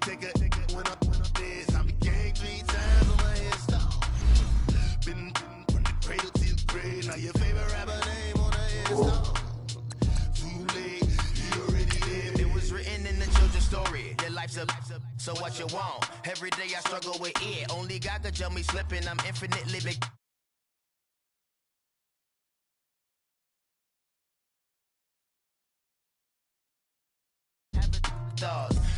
take a when I'm dead. I'm gang 3 times on my headstone. Been from the cradle to the grave. Now your favorite rapper name on the headstone. Too late, you already dead. It was written in the children's story. Your life's a so what you want. Every day I struggle with it. Only God could tell me slipping. I'm infinitely big.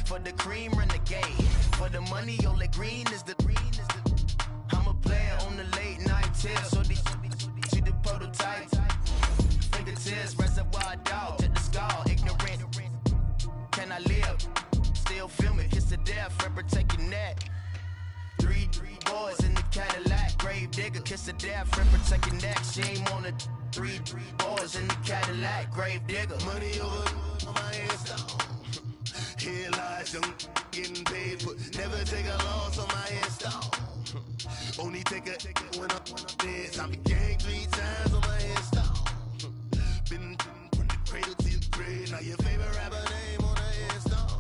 For the cream renegade, for the money only green is the I'm a player on the late night tip, so these see the prototype. Fingertips, reservoir dog, to the skull, ignorant. Can I live? Still film it, kiss to death, and protect your neck. Three boys in the Cadillac, grave digger, kiss to death, and protect your neck. Shame on the three boys in the Cadillac, grave digger. Money over on my headstone. Here lies young getting paid for. Never take a loss on my headstone. Only take a when I'm dead. I'm gang 3 times on my headstone. Been from the cradle to the grave. Now your favorite rapper name on the headstone.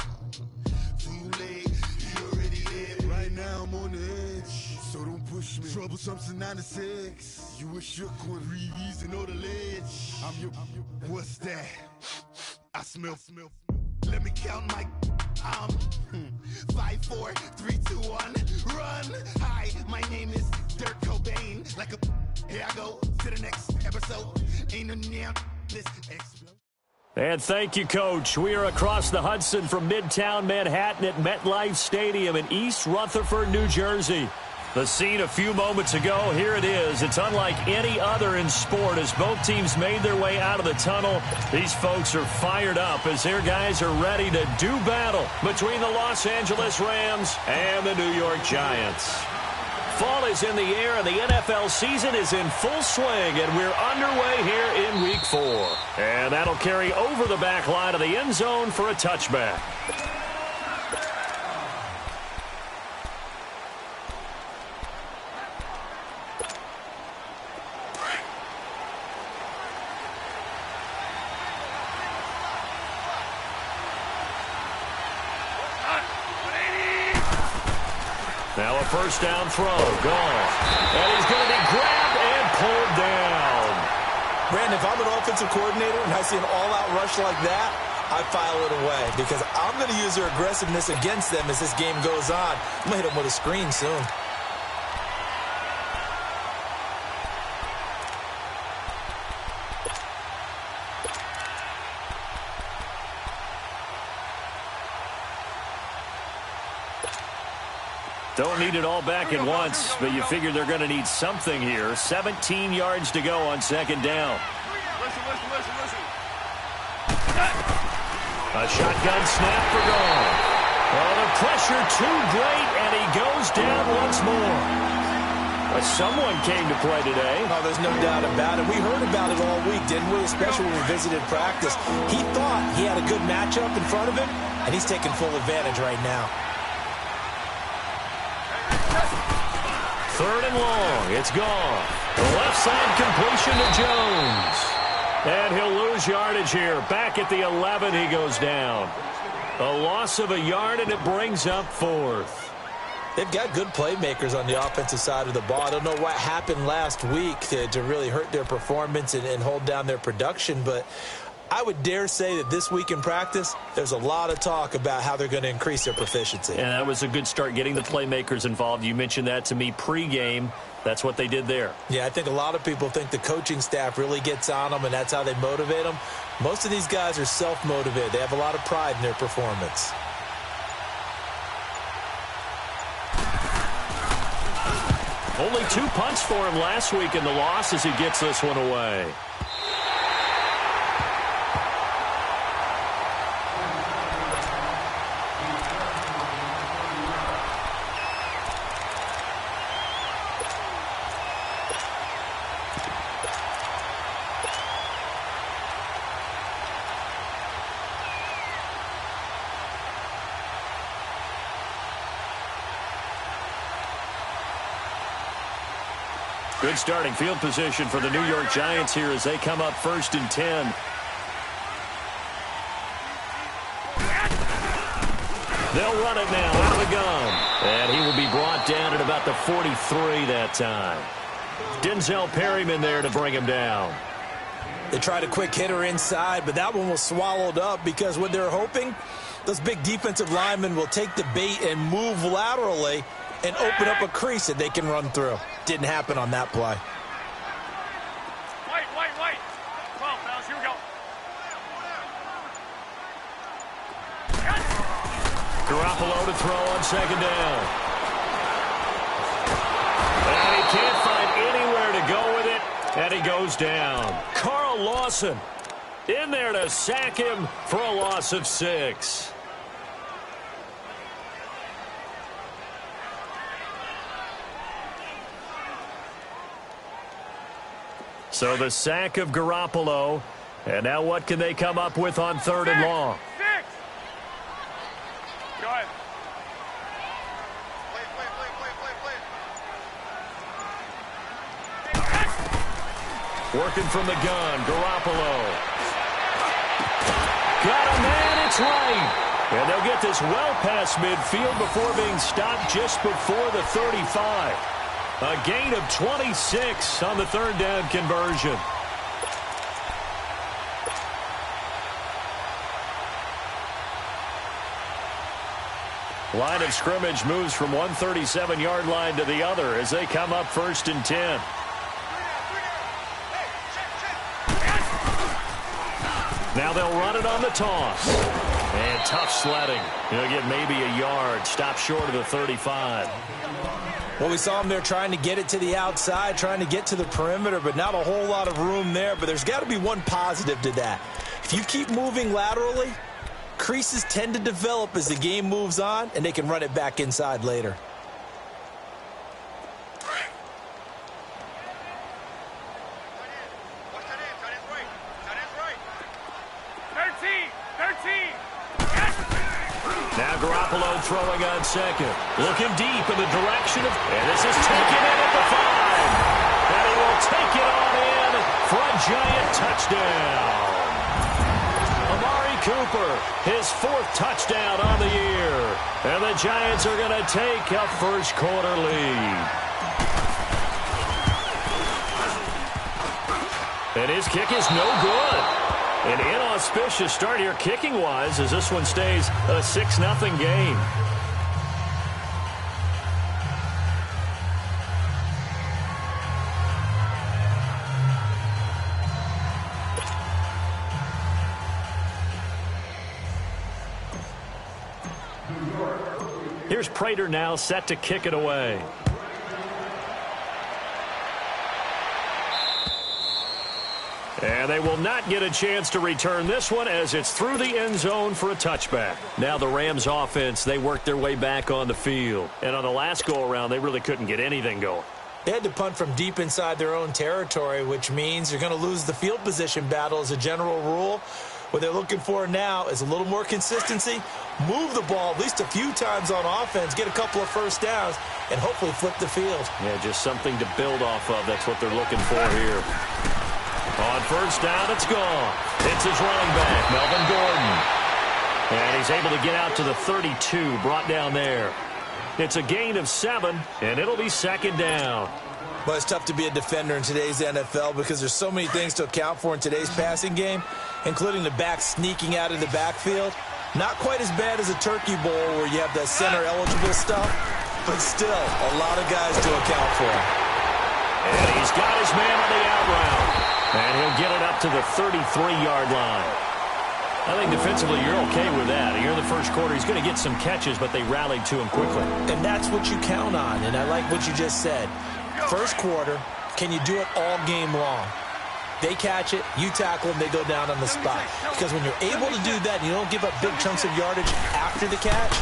Too late, you already dead. Right now I'm on the edge, so don't push me. Troublesome to 96. You were shook when Reeves and all the ledge. I'm your. What's that? I smell. Let me count my 5, 4, 3, 2, 1, run. Hi, my name is Dirk Cobain. Like a here I go to the next episode. Ain't no damn this explode. And thank you, Coach. We are across the Hudson from Midtown Manhattan at MetLife Stadium in East Rutherford, New Jersey. The scene a few moments ago, here it is. It's unlike any other in sport as both teams made their way out of the tunnel. These folks are fired up as their guys are ready to do battle between the Los Angeles Rams and the New York Giants. Fall is in the air and the NFL season is in full swing, and we're underway here in Week 4. And that'll carry over the back line of the end zone for a touchback. Now a first down throw, gone. And he's going to be grabbed and pulled down. Brandon, if I'm an offensive coordinator and I see an all-out rush like that, I file it away because I'm going to use their aggressiveness against them as this game goes on. I'm going to hit them with a screen soon. Don't need it all back at once, but you figure they're going to need something here. 17 yards to go on second down. Listen. A shotgun snap for gone. Oh, the pressure too great, and he goes down once more. Someone came to play today. Oh, there's no doubt about it. We heard about it all week, didn't we? Especially when we visited practice. He thought he had a good matchup in front of him, and he's taking full advantage right now. Third and long. It's gone. The left side completion to Jones. And he'll lose yardage here. Back at the 11, he goes down. A loss of a yard, and it brings up 4th. They've got good playmakers on the offensive side of the ball. I don't know what happened last week to really hurt their performance and hold down their production, but I would dare say that this week in practice, there's a lot of talk about how they're going to increase their proficiency. And that was a good start, getting the playmakers involved. You mentioned that to me pregame. That's what they did there. Yeah, I think a lot of people think the coaching staff really gets on them, and that's how they motivate them. Most of these guys are self-motivated. They have a lot of pride in their performance. Only 2 punts for him last week in the loss as he gets this one away. Good starting field position for the New York Giants here as they come up 1st and 10. They'll run it now out of the gun. And he will be brought down at about the 43 that time. Denzel Perryman there to bring him down. They tried a quick hitter inside, but that one was swallowed up because what they're hoping, those big defensive linemen will take the bait and move laterally and open up a crease that they can run through. Didn't happen on that play. Wait. 12, fellas, here we go. Garoppolo to throw on second down. And he can't find anywhere to go with it, and he goes down. Carl Lawson in there to sack him for a loss of 6. So the sack of Garoppolo, and now what can they come up with on 3rd and long? 6. Go ahead. Play. Working from the gun, Garoppolo. Got a man, it's right. And they'll get this well past midfield before being stopped just before the 35. A gain of 26 on the 3rd down conversion. Line of scrimmage moves from one 37-yard line to the other as they come up 1st and 10. Now they'll run it on the toss. And tough sledding. He'll get maybe a yard. Stop short of the 35. Well, we saw him there trying to get it to the outside, trying to get to the perimeter, but not a whole lot of room there. But there's got to be one positive to that. If you keep moving laterally, creases tend to develop as the game moves on, and they can run it back inside later. Now Garoppolo throwing on second. Looking deep in the direction of... And this is taken in at the 5. And he will take it on in for a giant touchdown. Amari Cooper, his 4th touchdown on the year. And the Giants are going to take a first quarter lead. And his kick is no good. An inauspicious start here kicking-wise as this one stays a 6-0 game. Here's Prater now set to kick it away. And they will not get a chance to return this one as it's through the end zone for a touchback. Now the Rams offense, they worked their way back on the field. And on the last go-around, they really couldn't get anything going. They had to punt from deep inside their own territory, which means you're going to lose the field position battle as a general rule. What they're looking for now is a little more consistency, move the ball at least a few times on offense, get a couple of first downs, and hopefully flip the field. Yeah, just something to build off of. That's what they're looking for here. On first down, it's gone. It's his running back, Melvin Gordon. And he's able to get out to the 32, brought down there. It's a gain of 7, and it'll be 2nd down. Well, it's tough to be a defender in today's NFL because there's so many things to account for in today's passing game, including the back sneaking out of the backfield. Not quite as bad as a turkey bowl where you have the center-eligible stuff, but still a lot of guys to account for. And he's got his man on the out route. And he'll get it up to the 33-yard line. I think defensively you're okay with that. Here in the first quarter, he's going to get some catches, but they rallied to him quickly. And that's what you count on, and I like what you just said. First quarter, can you do it all game long? They catch it, you tackle them, they go down on the spot. Because when you're able to do that, you don't give up big chunks of yardage after the catch,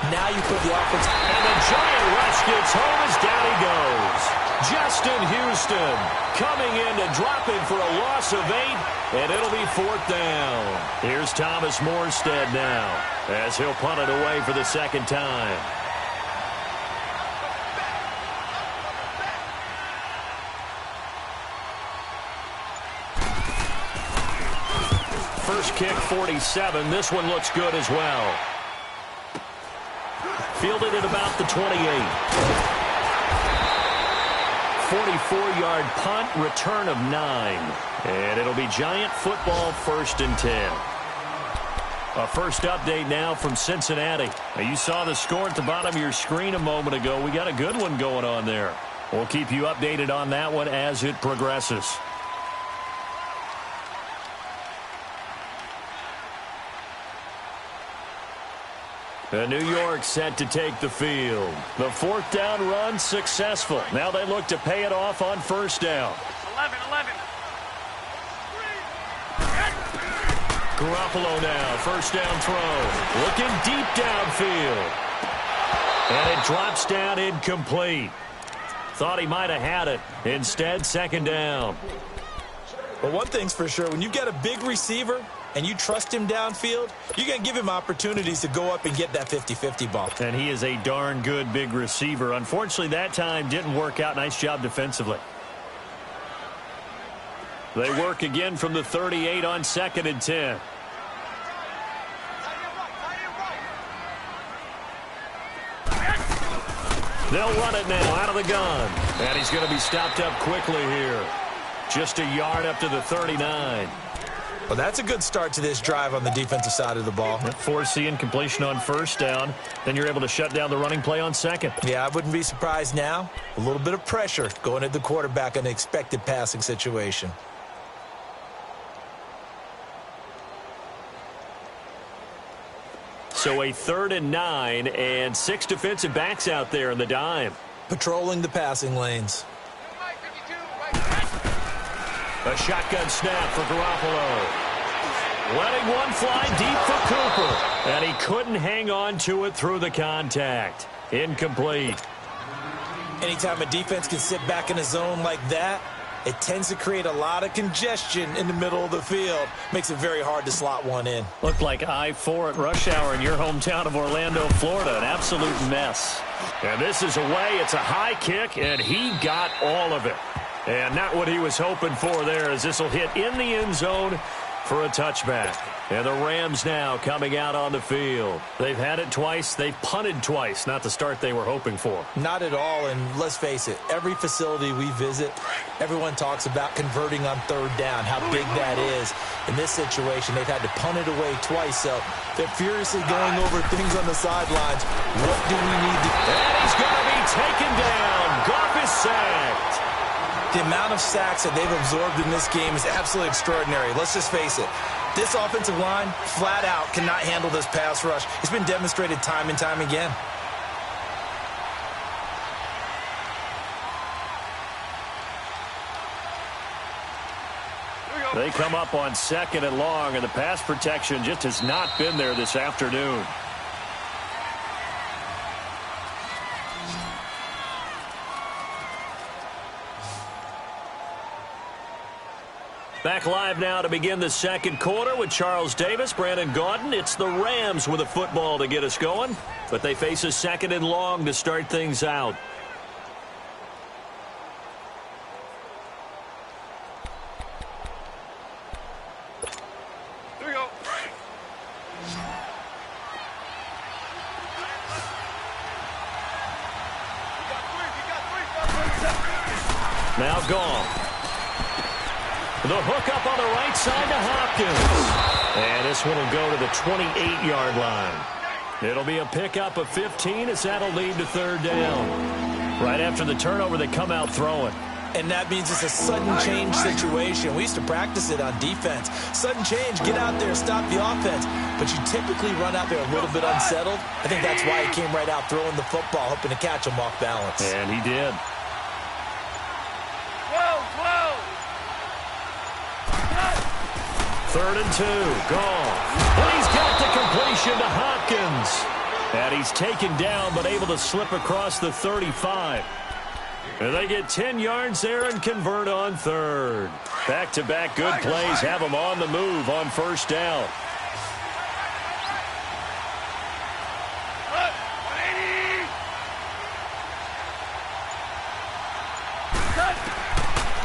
now you put the offense... And the giant rush gets home as down he goes. Justin Houston coming in to drop him for a loss of 8, and it'll be 4th down. Here's Thomas Morstead now as he'll punt it away for the 2nd time. First kick, 47. This one looks good as well. Fielded at about the 28. 44-yard punt, return of 9. And it'll be Giant football, 1st and 10. A first update now from Cincinnati. Now, you saw the score at the bottom of your screen a moment ago. We got a good one going on there. We'll keep you updated on that one as it progresses. New York set to take the field. The 4th down run successful. Now they look to pay it off on 1st down. 11. Garoppolo now, 1st down throw. Looking deep downfield. And it drops down incomplete. Thought he might have had it. Instead, 2nd down. But one thing's for sure, when you get a big receiver and you trust him downfield, you're going to give him opportunities to go up and get that 50-50 ball. And he is a darn good big receiver. Unfortunately, that time didn't work out. Nice job defensively. They work again from the 38 on 2nd and 10. They'll run it now out of the gun. And he's going to be stopped up quickly here. Just a yard up to the 39. Well, that's a good start to this drive on the defensive side of the ball. Force the incompletion on 1st down. Then you're able to shut down the running play on 2nd. Yeah, I wouldn't be surprised now. A little bit of pressure going at the quarterback in an expected passing situation. So a 3rd and 9 and 6 defensive backs out there in the dime. Patrolling the passing lanes. A shotgun snap for Garoppolo. Letting one fly deep for Cooper. And he couldn't hang on to it through the contact. Incomplete. Anytime a defense can sit back in a zone like that, it tends to create a lot of congestion in the middle of the field. Makes it very hard to slot one in. Looked like I-4 at rush hour in your hometown of Orlando, Florida. An absolute mess. And this is away. It's a high kick, and he got all of it. And not what he was hoping for there, as this will hit in the end zone for a touchback. And the Rams now coming out on the field. They've had it twice. They've punted twice. Not the start they were hoping for. Not at all, and let's face it, every facility we visit, everyone talks about converting on 3rd down, how big that is. In this situation, they've had to punt it away twice, so they're furiously going over things on the sidelines. What do we need to... And he's going to be taken down. Goff is sacked. The amount of sacks that they've absorbed in this game is absolutely extraordinary. Let's just face it. This offensive line, flat out, cannot handle this pass rush. It's been demonstrated time and time again. They come up on 2nd and long, and the pass protection just has not been there this afternoon. Back live now to begin the 2nd quarter with Charles Davis, Brandon Gaudin. It's the Rams with a football to get us going, but they face a 2nd and long to start things out. Here we go. Now gone. The hook up on the right side to Hopkins. And this one will go to the 28-yard line. It'll be a pickup of 15 as that'll lead to 3rd down. Right after the turnover, they come out throwing. And that means it's a sudden change situation. We used to practice it on defense. Sudden change, get out there, stop the offense. But you typically run out there a little bit unsettled. I think that's why he came right out throwing the football, hoping to catch him off balance. And he did. Third and 2, gone. And he's got the completion to Hopkins. And he's taken down but able to slip across the 35. And they get 10 yards there and convert on 3rd. Back-to-back good plays have them on the move on 1st down.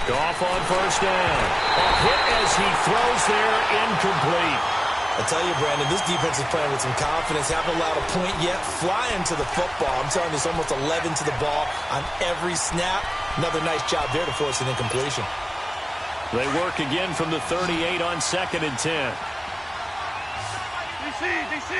Goff on 1st down. A hit as he throws there, incomplete. I tell you, Brandon, this defense is playing with some confidence. Haven't allowed a point yet. Flying to the football. I'm telling you, it's almost 11 to the ball on every snap. Another nice job there to force an incompletion. They work again from the 38 on 2nd and 10. DC.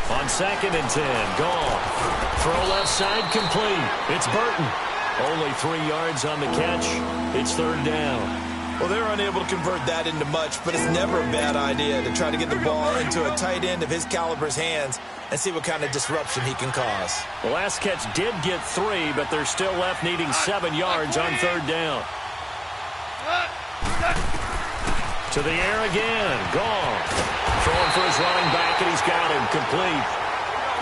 On 2nd and 10, Goff. Throw left side complete. It's Burton. Only 3 yards on the catch. It's 3rd down. Well, they're unable to convert that into much, but it's never a bad idea to try to get the ball into a tight end of his caliber's hands and see what kind of disruption he can cause. The last catch did get 3, but they're still left needing 7 yards on 3rd down. To the air again. Goff. Throwing for his running back, and he's got him complete.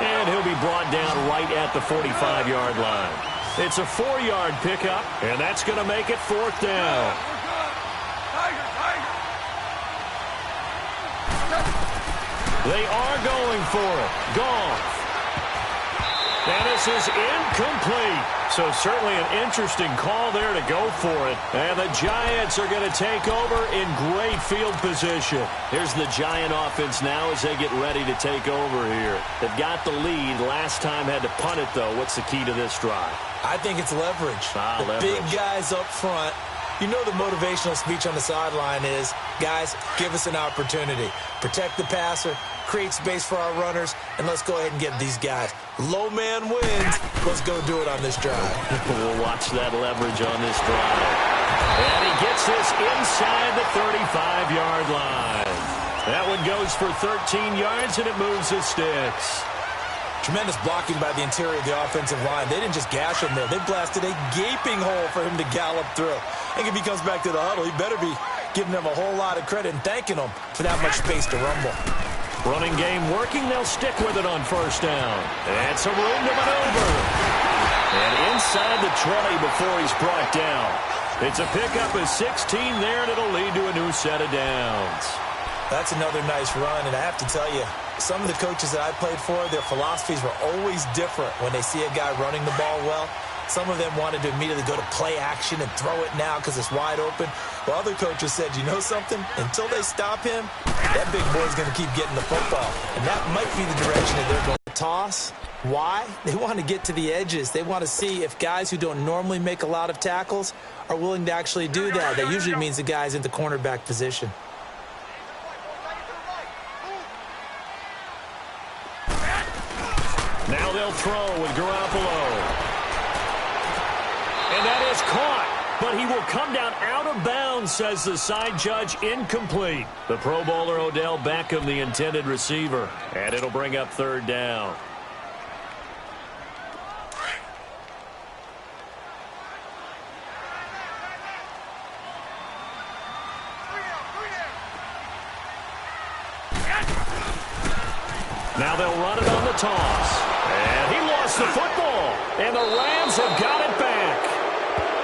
And he'll be brought down right at the 45-yard line. It's a 4-yard pickup, and that's going to make it 4th down. They are going for it. Goff. And this is incomplete. So certainly an interesting call there to go for it. And the Giants are going to take over in great field position. Here's the Giant offense now as they get ready to take over here. They've got the lead. Last time had to punt it, though. What's the key to this drive? I think it's leverage. Leverage. Big guys up front. You know the motivational speech on the sideline is, guys, give us an opportunity. Protect the passer, create space for our runners, and let's go ahead and get these guys. Low man wins. Let's go do it on this drive. We'll watch that leverage on this drive. And he gets this inside the 35-yard line. That one goes for 13 yards, and it moves the sticks. Tremendous blocking by the interior of the offensive line. They didn't just gash him there. They blasted a gaping hole for him to gallop through. And if he comes back to the huddle, he better be giving them a whole lot of credit and thanking them for that much space to rumble. Running game working. They'll stick with it on 1st down. And some room to maneuver. And inside the 20 before he's brought down. It's a pickup of 16 there, and it'll lead to a new set of downs. That's another nice run, and I have to tell you, some of the coaches that I played for, their philosophies were always different when they see a guy running the ball well. Some of them wanted to immediately go to play action and throw it now because it's wide open. While other coaches said, you know something? Until they stop him, that big boy's going to keep getting the football. And that might be the direction that they're going to toss. Why? They want to get to the edges. They want to see if guys who don't normally make a lot of tackles are willing to actually do that. That usually means the guy's in the cornerback position. Now they'll throw with Garoppolo. And that is caught, but he will come down out of bounds, says the side judge. Incomplete. The Pro Bowler Odell Beckham, the intended receiver. And it'll bring up 3rd down. Now they'll run it on the toss. And he lost the football. And the Rams have got it back.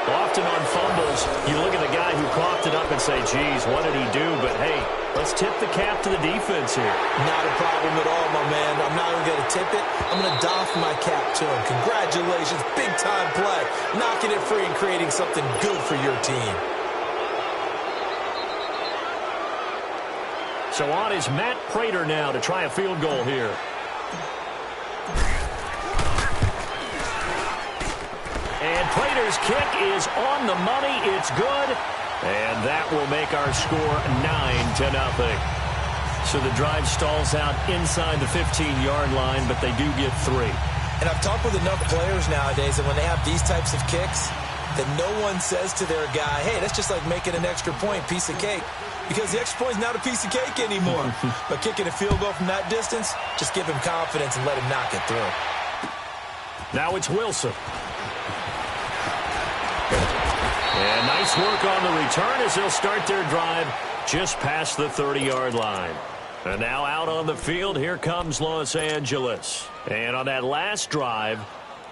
Often on fumbles, you look at the guy who coughed it up and say, geez, what did he do? But, hey, let's tip the cap to the defense here. Not a problem at all, my man. I'm not even going to tip it. I'm going to doff my cap to him. Congratulations. Big-time play. Knocking it free and creating something good for your team. So on is Matt Prater now to try a field goal here. And Prater's kick is on the money. It's good. And that will make our score 9-0. So the drive stalls out inside the 15-yard line, but they do get 3. And I've talked with enough players nowadays that when they have these types of kicks, that no one says to their guy, hey, that's just like making an extra point, piece of cake. Because the extra point is not a piece of cake anymore. But kicking a field goal from that distance, just give him confidence and let him knock it through. Now it's Wilson. And nice work on the return as they'll start their drive just past the 30-yard line. And now out on the field, here comes Los Angeles. And on that last drive,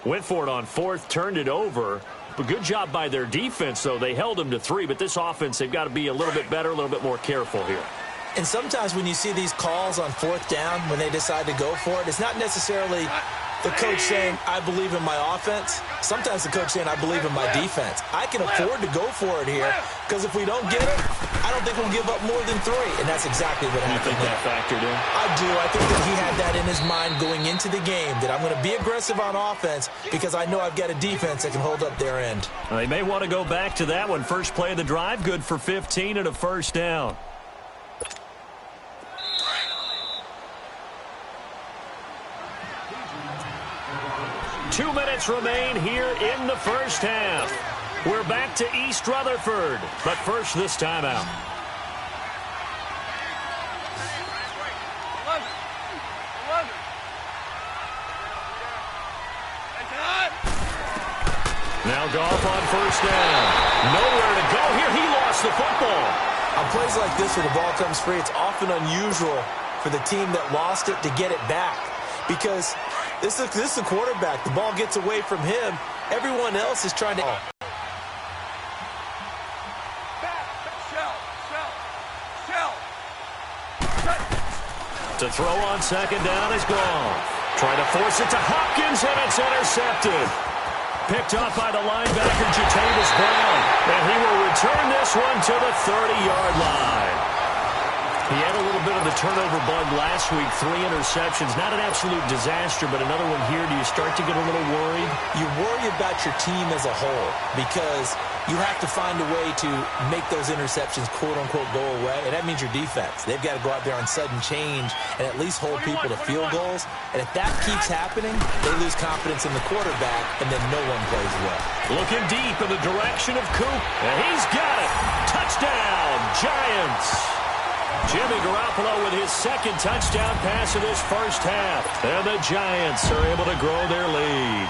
went for it on 4th, turned it over. But good job by their defense, though. They held them to 3, but this offense, they've got to be a little bit better, a little bit more careful here. And sometimes when you see these calls on 4th down, when they decide to go for it, it's not necessarily The coach saying, I believe in my offense. Sometimes the coach saying, I believe in my defense. I can afford to go for it here because if we don't get it, I don't think we'll give up more than 3. And that's exactly what happened. You think that factored in? I do. I think that he had that in his mind going into the game, that I'm going to be aggressive on offense because I know I've got a defense that can hold up their end. They may want to go back to that one. First play of the drive, good for 15 and a first down. Two minutes remain here in the first half. We're back to East Rutherford, but first this timeout. Now Goff on first down. Nowhere to go here. He lost the football. On plays like this where the ball comes free, it's often unusual for the team that lost it to get it back because this is a quarterback. The ball gets away from him. Everyone else is trying to... To throw on second down is gone. Trying to force it to Hopkins, and it's intercepted. Picked up by the linebacker, Jatavis Brown. And he will return this one to the 30-yard line. He had a little bit of the turnover bug last week, 3 interceptions. Not an absolute disaster, but another one here. Do you start to get a little worried? You worry about your team as a whole because you have to find a way to make those interceptions, quote-unquote, go away. And that means your defense. They've got to go out there on sudden change and at least hold people to field goals. And if that keeps happening, they lose confidence in the quarterback, and then no one plays well. Looking deep in the direction of Coop, and he's got it. Touchdown, Giants. Jimmy Garoppolo with his second touchdown pass of this first half. And the Giants are able to grow their lead.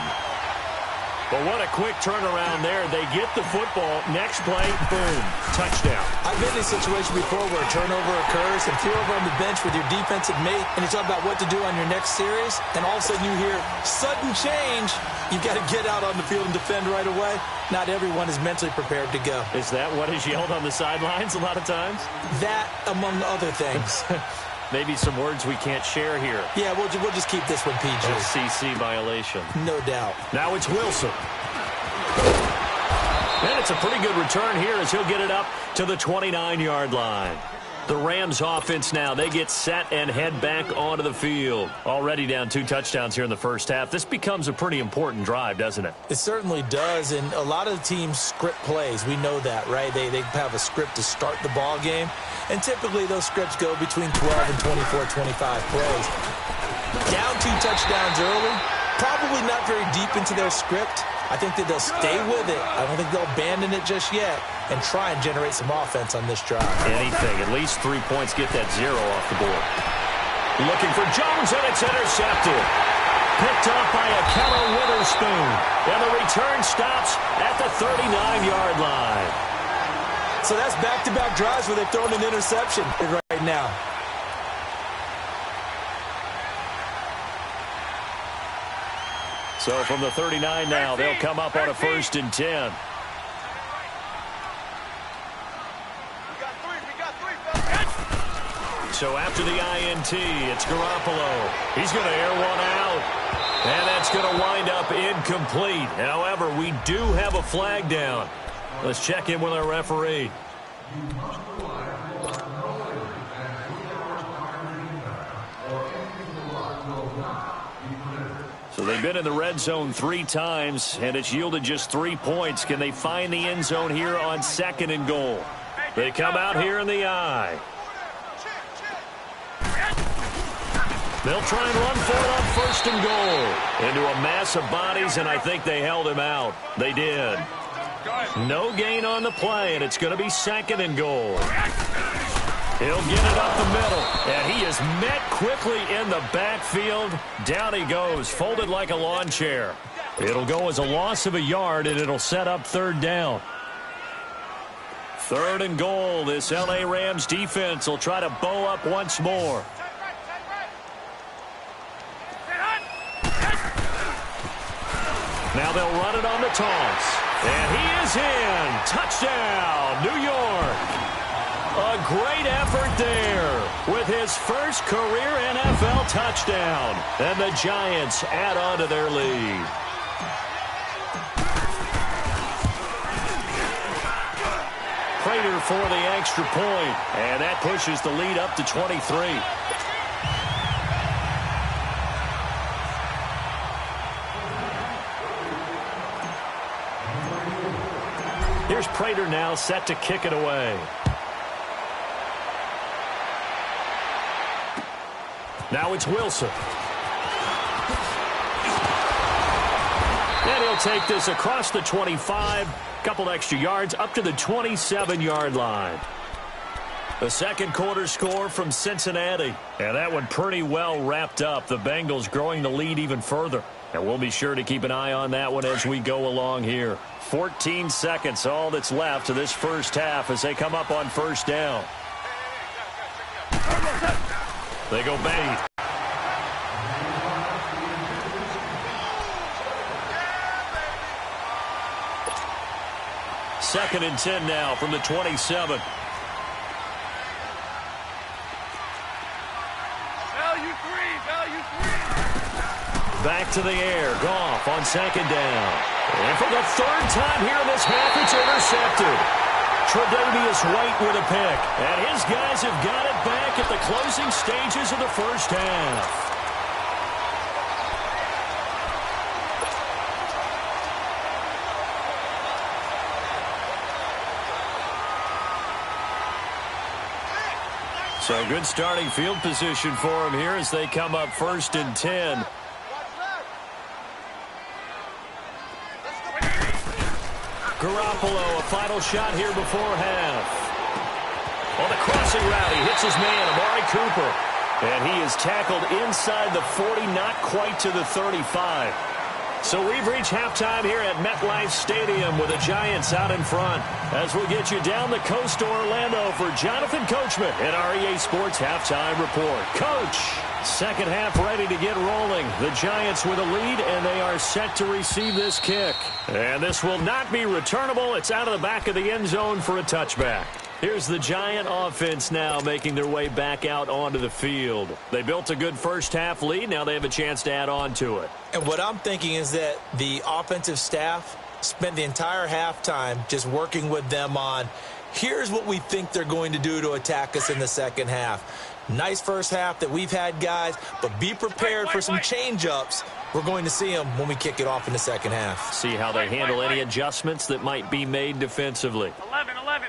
But what a quick turnaround there. They get the football. Next play, boom, touchdown. I've been in a situation before where a turnover occurs and you're over on the bench with your defensive mate and you talk about what to do on your next series, and all of a sudden you hear sudden change. You've got to get out on the field and defend right away. Not everyone is mentally prepared to go. Is that what is yelled on the sidelines a lot of times? That, among other things. Maybe some words we can't share here. Yeah, we'll just keep this one PG. SEC violation. No doubt. Now it's Wilson. And it's a pretty good return here as he'll get it up to the 29-yard line. The Rams offense now, they get set and head back onto the field. Already down 2 touchdowns here in the first half. This becomes a pretty important drive, doesn't it? It certainly does, and a lot of the teams script plays. We know that, right? They have a script to start the ball game, and typically those scripts go between 12 and 24, 25 plays. Down 2 touchdowns early, probably not very deep into their script. I think that they'll stay with it. I don't think they'll abandon it just yet and try and generate some offense on this drive. Anything. At least 3 points. Get that 0 off the board. Looking for Jones, and it's intercepted. Picked up by Akello Witherspoon. And the return stops at the 39-yard line. So that's back-to-back drives where they've thrown an interception right now. So from the 39 now, they'll come up on a 1st and 10. So after the INT, it's Garoppolo. He's going to air one out. And that's going to wind up incomplete. However, we do have a flag down. Let's check in with our referee. So they've been in the red zone 3 times, and it's yielded just 3 points. Can they find the end zone here on 2nd and goal? They come out here in the I. They'll try and run for it on 1st and goal. Into a mass of bodies, and I think they held him out. They did. No gain on the play, and it's going to be 2nd and goal. He'll get it up the middle, and he is met quickly in the backfield. Down he goes, folded like a lawn chair. It'll go as a loss of a yard, and it'll set up 3rd down. 3rd and goal. This L.A. Rams defense will try to bow up once more. Now they'll run it on the toss. And he is in. Touchdown, New York. A great effort there with his first career NFL touchdown. And the Giants add on to their lead. Prater for the extra point, and that pushes the lead up to 23. Here's Prater now set to kick it away. Now it's Wilson. And he'll take this across the 25. Couple extra yards up to the 27-yard line. The second quarter score from Cincinnati. And that one pretty well wrapped up. The Bengals growing the lead even further. And we'll be sure to keep an eye on that one as we go along here. 14 seconds, all that's left of this first half as they come up on first down. They go bang. Second and 10 now from the 27. Back to the air. Goff on second down. And for the third time here in this half, it's intercepted. Tre'Davious White with a pick. And his guys have got it back at the closing stages of the first half. So good starting field position for them here as they come up first and 10. Garoppolo, a final shot here before half. On the crossing route, he hits his man, Amari Cooper. And he is tackled inside the 40, not quite to the 35. So we've reached halftime here at MetLife Stadium with the Giants out in front. As we get you down the coast to Orlando for Jonathan Coachman at our EA Sports Halftime Report. Coach, second half ready to get rolling. The Giants with a lead, and they are set to receive this kick. And this will not be returnable. It's out of the back of the end zone for a touchback. Here's the Giant offense now making their way back out onto the field. They built a good first half lead. Now they have a chance to add on to it. And what I'm thinking is that the offensive staff spent the entire halftime just working with them on, here's what we think they're going to do to attack us in the second half. Nice first half that we've had, guys, but be prepared for some change-ups. We're going to see them when we kick it off in the second half. See how they handle any adjustments that might be made defensively. 11. 11.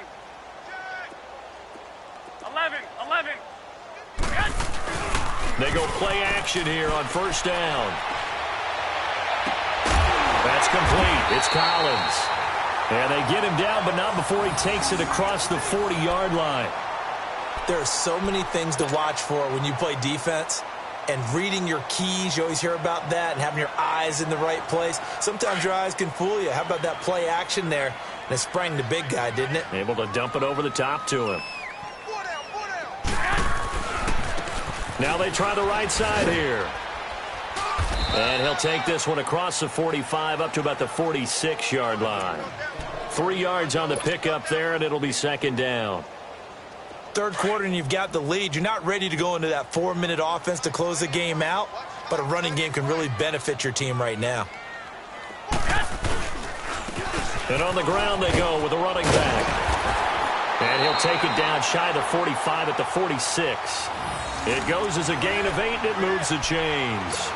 They go play action here on first down. That's complete. It's Collins. And they get him down, but not before he takes it across the 40-yard line. There are so many things to watch for when you play defense. And reading your keys, you always hear about that, and having your eyes in the right place. Sometimes your eyes can fool you. How about that play action there? And it sprang the big guy, didn't it? Able to dump it over the top to him. Now they try the right side here. And he'll take this one across the 45 up to about the 46-yard line. 3 yards on the pickup there, and it'll be second down. Third quarter, and you've got the lead. You're not ready to go into that 4-minute offense to close the game out, but a running game can really benefit your team right now. And on the ground they go with a running back. And he'll take it down shy of the 45 at the 46. It goes as a gain of 8, and it moves the chains.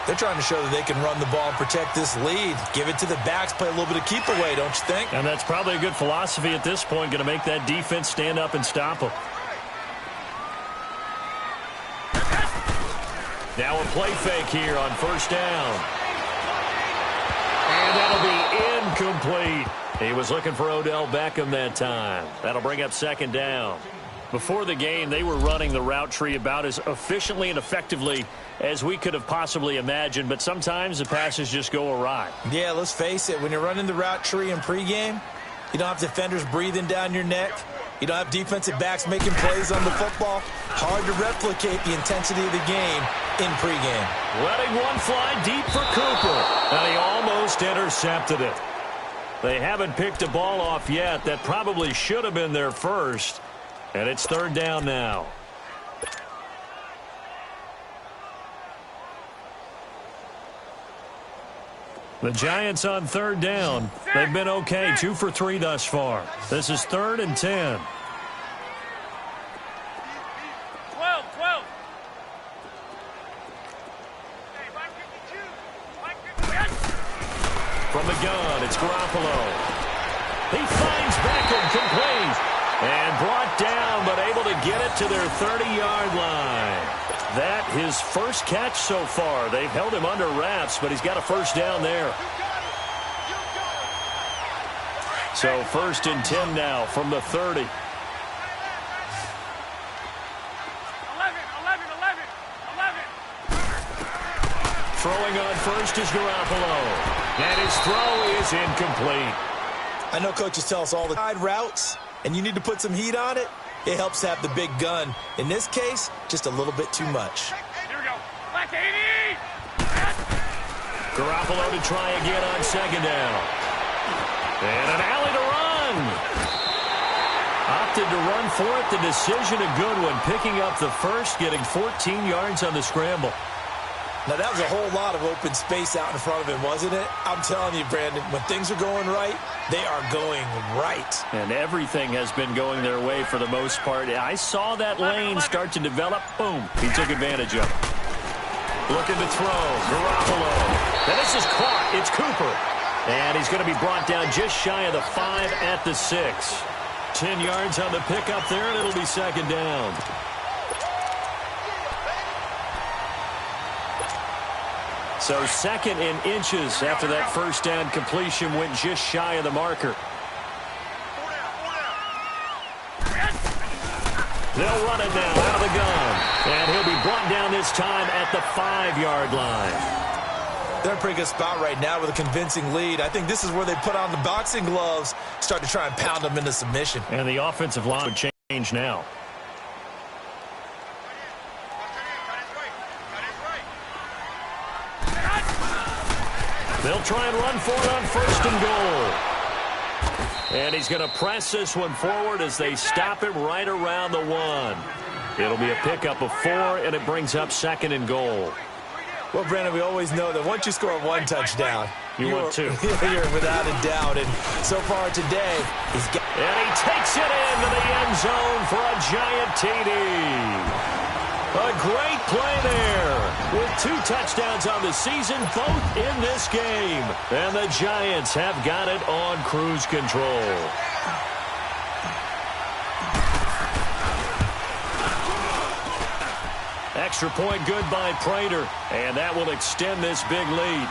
They're trying to show that they can run the ball and protect this lead. Give it to the backs, play a little bit of keep away, don't you think? And that's probably a good philosophy at this point, going to make that defense stand up and stop them. Now a play fake here on first down. And that'll be incomplete. He was looking for Odell Beckham that time. That'll bring up second down. Before the game, they were running the route tree about as efficiently and effectively as we could have possibly imagined, but sometimes the passes just go awry. Yeah, let's face it. When you're running the route tree in pregame, you don't have defenders breathing down your neck. You don't have defensive backs making plays on the football. Hard to replicate the intensity of the game in pregame. Letting one fly deep for Cooper, and he almost intercepted it. They haven't picked a ball off yet. That probably should have been their first. And it's third down now. The Giants on third down. They've been okay, 2 for 3 thus far. This is 3rd and 10. 12. From the gun, it's Garoppolo. He finds Beckham, complete. And brought down, but able to get it to their 30-yard line. That his first catch so far. They've held him under wraps, but he's got a first down there. So 1st and 10 now from the 30. 11. Throwing on first is Garoppolo. And his throw is incomplete. I know coaches tell us all the time routes, and you need to put some heat on it. It helps to have the big gun. In this case, just a little bit too much. Here we go. Black 80. Garoppolo to try again on 2nd down. And an alley to run. Opted to run for it. The decision a good one. Picking up the first, getting 14 yards on the scramble. Now, that was a whole lot of open space out in front of him, wasn't it? I'm telling you, Brandon, when things are going right, they are going right. And everything has been going their way for the most part. I saw that lane start to develop. Boom. He took advantage of it. Looking to throw. Garoppolo. Now this is caught. It's Cooper. And he's going to be brought down just shy of the 5 at the 6. 10 yards on the pickup there, and it'll be 2nd down. So 2nd in inches after that first down completion went just shy of the marker. They'll run it now out of the gun. And he'll be brought down this time at the 5-yard line. They're in a pretty good spot right now with a convincing lead. I think this is where they put on the boxing gloves, start to try and pound them into submission. And the offensive line would change now. They'll try and run for it on 1st and goal. And he's going to press this one forward as they stop him right around the 1. It'll be a pickup of 4, and it brings up 2nd and goal. Well, Brandon, we always know that once you score 1 touchdown, you want 2. You're without a doubt. And so far today, he's got... And he takes it into the end zone for a giant TD. A great play there with 2 touchdowns on the season, both in this game. And the Giants have got it on cruise control. Extra point good by Prater, and that will extend this big lead.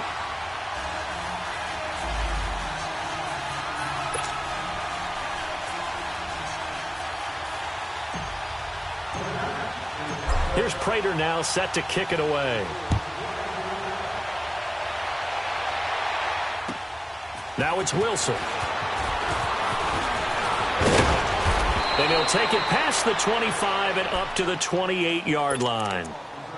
Here's Prater now set to kick it away. Now it's Wilson. And he'll take it past the 25 and up to the 28-yard line.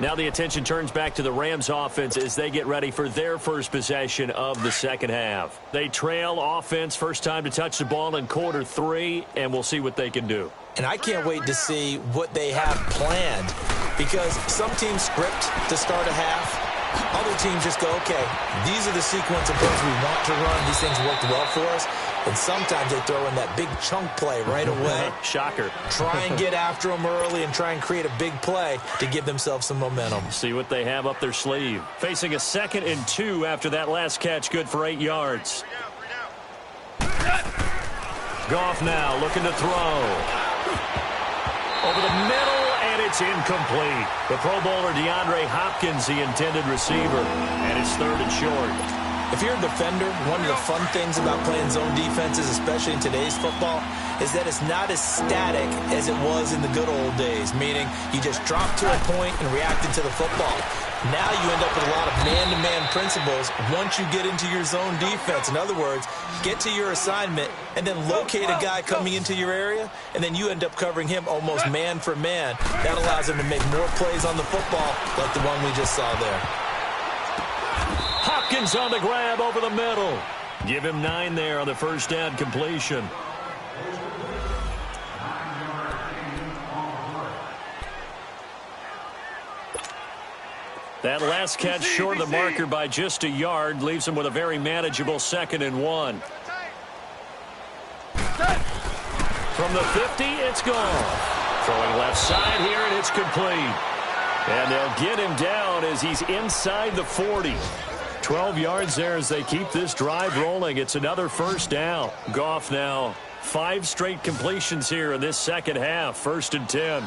Now the attention turns back to the Rams offense as they get ready for their first possession of the second half. They trail offense, first time to touch the ball in quarter 3, and we'll see what they can do. And I can't wait to see what they have planned, because some teams script to start a half. Other teams just go, okay, these are the sequence of plays we want to run. These things worked well for us. And sometimes they throw in that big chunk play right away. Shocker. Try and get after them early and try and create a big play to give themselves some momentum. See what they have up their sleeve. Facing a 2nd and 2 after that last catch, good for 8 yards. Goff now looking to throw. Over the middle, and it's incomplete. The Pro Bowler DeAndre Hopkins, the intended receiver, and it's 3rd and short. If you're a defender, one of the fun things about playing zone defenses, especially in today's football, is that it's not as static as it was in the good old days, meaning you just drop to a point and reacted to the football. Now you end up with a lot of man-to-man principles once you get into your zone defense. In other words, get to your assignment and then locate a guy coming into your area, and then you end up covering him almost man for man. That allows him to make more plays on the football like the one we just saw there. Hopkins on the grab over the middle. Give him 9 there on the first down completion. That last catch short of the marker by just a yard leaves him with a very manageable 2nd and 1. From the 50, it's gone. Throwing left side here, and it's complete. And they'll get him down as he's inside the 40. 12 yards there as they keep this drive rolling. It's another first down. Goff now 5 straight completions here in this second half. 1st and 10.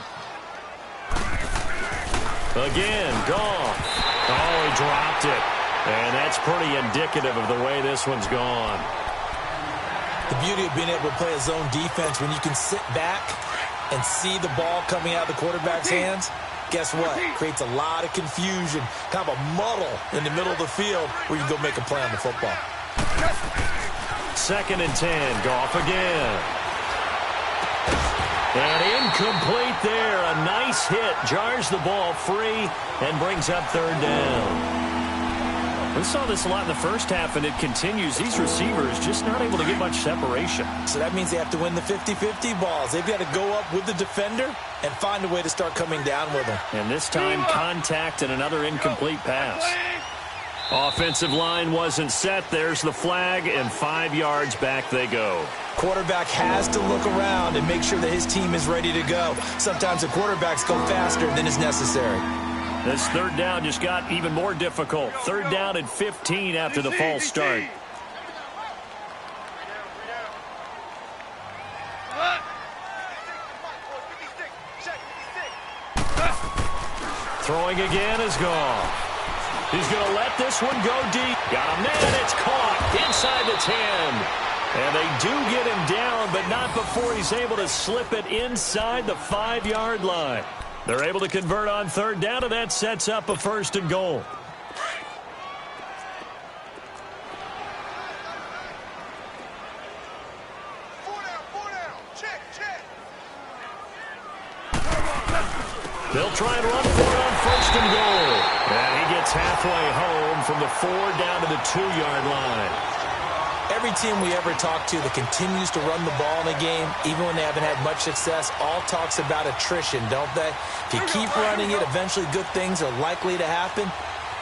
Again, Goff. Oh, he dropped it. And that's pretty indicative of the way this one's gone. The beauty of being able to play a zone defense when you can sit back and see the ball coming out of the quarterback's hands, guess what? Creates a lot of confusion, kind of a muddle in the middle of the field where you can go make a play on the football. 2nd and 10, Goff again. And incomplete there. A nice hit. Jars the ball free and brings up 3rd down. We saw this a lot in the first half, and it continues. These receivers just not able to get much separation. So that means they have to win the 50-50 balls. They've got to go up with the defender and find a way to start coming down with them. And this time, contact and another incomplete pass. Offensive line wasn't set. There's the flag, and 5 yards back they go. Quarterback has to look around and make sure that his team is ready to go. Sometimes the quarterbacks go faster than is necessary. This 3rd down just got even more difficult. 3rd down and 15 after the false start. Throwing again is gone. He's going to let this one go deep. Got a man. It's caught inside the 10. And they do get him down, but not before he's able to slip it inside the 5-yard line. They're able to convert on 3rd down, and that sets up a 1st and goal. They'll try and run for it on 1st and goal. And he gets halfway home from the 4 down to the 2-yard line. Every team we ever talk to that continues to run the ball in a game, even when they haven't had much success, all talks about attrition, don't they? If you keep running it, eventually good things are likely to happen.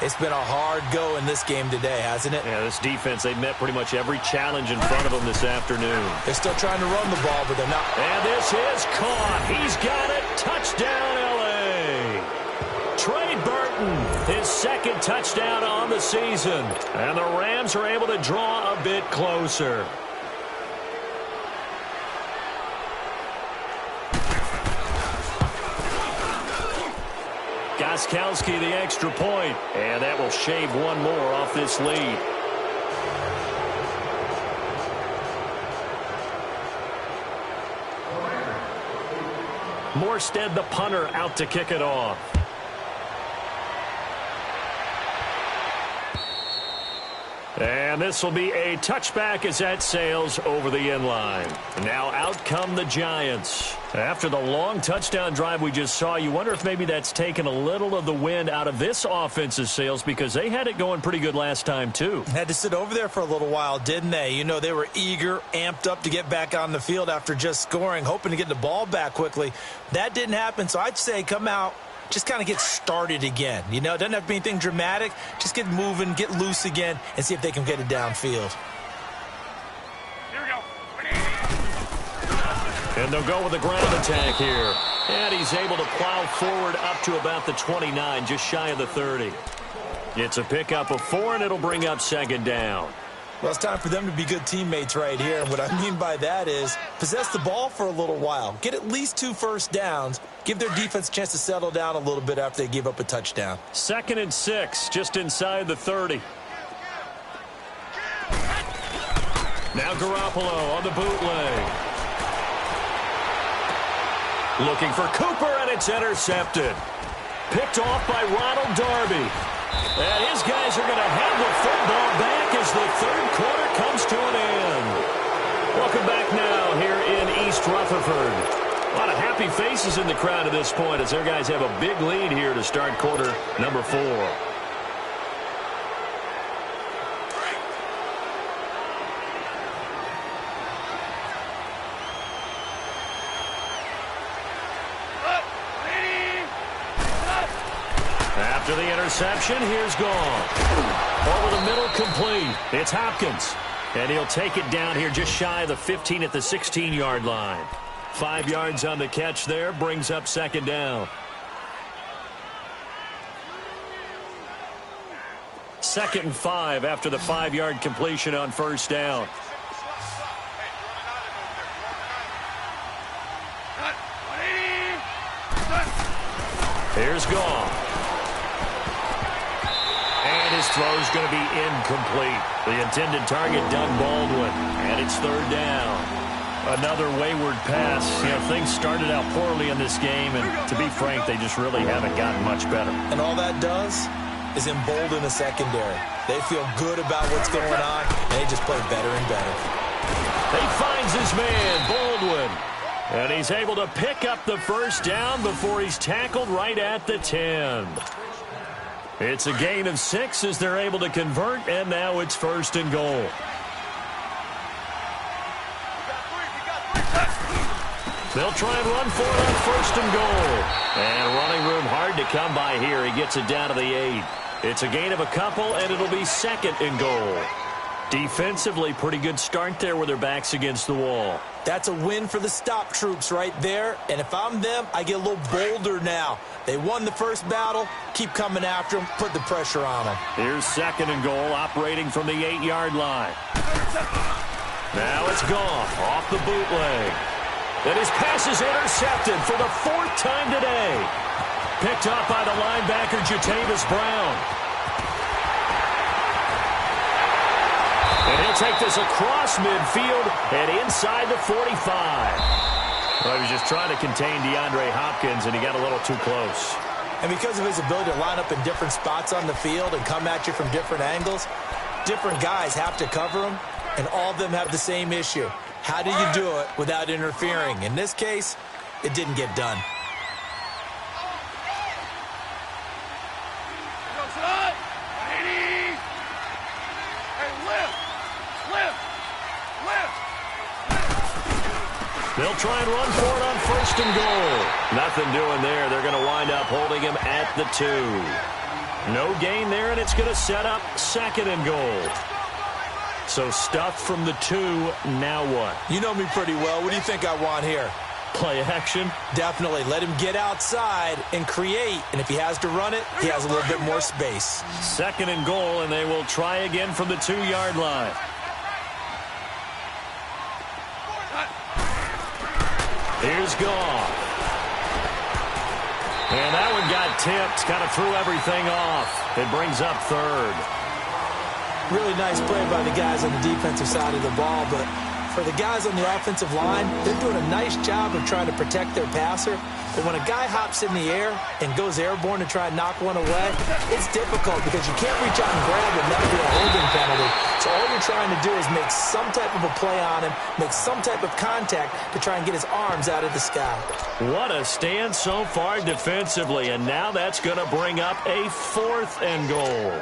It's been a hard go in this game today, hasn't it? Yeah, this defense, they've met pretty much every challenge in front of them this afternoon. They're still trying to run the ball, but they're not. And this is caught. He's got it. Touchdown, L.A. Trey Burton, his 2nd touchdown on the season. And the Rams are able to draw a bit closer. Gostkowski the extra point, and that will shave one more off this lead. Morstead, the punter, out to kick it off. And this will be a touchback as that sails over the end line. Now out come the Giants. After the long touchdown drive we just saw, you wonder if maybe that's taken a little of the wind out of this offense's sails, because they had it going pretty good last time too. Had to sit over there for a little while, didn't they? You know, they were eager, amped up to get back on the field after just scoring, hoping to get the ball back quickly. That didn't happen, so I'd say come out, just kind of get started again. You know, it doesn't have to be anything dramatic. Just get moving, get loose again, and see if they can get it downfield. Here we go. And they'll go with a ground attack here. And he's able to plow forward up to about the 29, just shy of the 30. It's a pickup of 4, and it'll bring up 2nd down. Well, it's time for them to be good teammates right here. And what I mean by that is possess the ball for a little while. Get at least 2 first downs. Give their defense a chance to settle down a little bit after they give up a touchdown. 2nd and 6, just inside the 30. Now Garoppolo on the bootleg. Looking for Cooper, and it's intercepted. Picked off by Ronald Darby. And his guys are going to have the football back as the 3rd quarter comes to an end. Welcome back now here in East Rutherford. A lot of happy faces in the crowd at this point as their guys have a big lead here to start quarter number 4. After the interception, here's gone. Over the middle, complete. It's Hopkins. And he'll take it down here just shy of the 15 at the 16-yard line. 5 yards on the catch there, brings up second down. Second and 5 after the 5-yard completion on first down. Here's Goff. And his throw's going to be incomplete. The intended target, Doug Baldwin. And it's third down. Another wayward pass. You know, things started out poorly in this game, and to be frank, they just really haven't gotten much better. And all that does is embolden the secondary. They feel good about what's going on, and they just play better and better. He finds his man, Baldwin. And he's able to pick up the first down before he's tackled right at the 10. It's a gain of 6 as they're able to convert, and now it's first and goal. They'll try and run for it on first and goal. And running room hard to come by here. He gets it down to the 8. It's a gain of a couple, and it'll be second and goal. Defensively, pretty good start there with their backs against the wall. That's a win for the stop troops right there. And if I'm them, I get a little bolder now. They won the first battle. Keep coming after them. Put the pressure on them. Here's second and goal, operating from the 8-yard line. Now it's Goff off the bootleg. And his pass is intercepted for the 4th time today. Picked up by the linebacker, Jatavis Brown. And he'll take this across midfield and inside the 45. Well, he was just trying to contain DeAndre Hopkins, and he got a little too close. And because of his ability to line up in different spots on the field and come at you from different angles, different guys have to cover him, and all of them have the same issue. How do you do it without interfering? In this case, it didn't get done. They'll try and run for it on first and goal. Nothing doing there. They're going to wind up holding him at the 2. No gain there, and it's going to set up second and goal. So stuffed from the 2, now what? You know me pretty well. What do you think I want here? Play action? Definitely. Let him get outside and create. And if he has to run it, he has a little bit more space. Second and goal, and they will try again from the 2-yard line. Here's Goff. And that one got tipped, kind of threw everything off. It brings up third. Really nice play by the guys on the defensive side of the ball, but for the guys on the offensive line, they're doing a nice job of trying to protect their passer. But when a guy hops in the air and goes airborne to try and knock one away, it's difficult because you can't reach out and grab it and that'll be a holding penalty. So all you're trying to do is make some type of a play on him, make some type of contact to try and get his arms out of the sky. What a stand so far defensively, and now that's going to bring up a 4th and goal.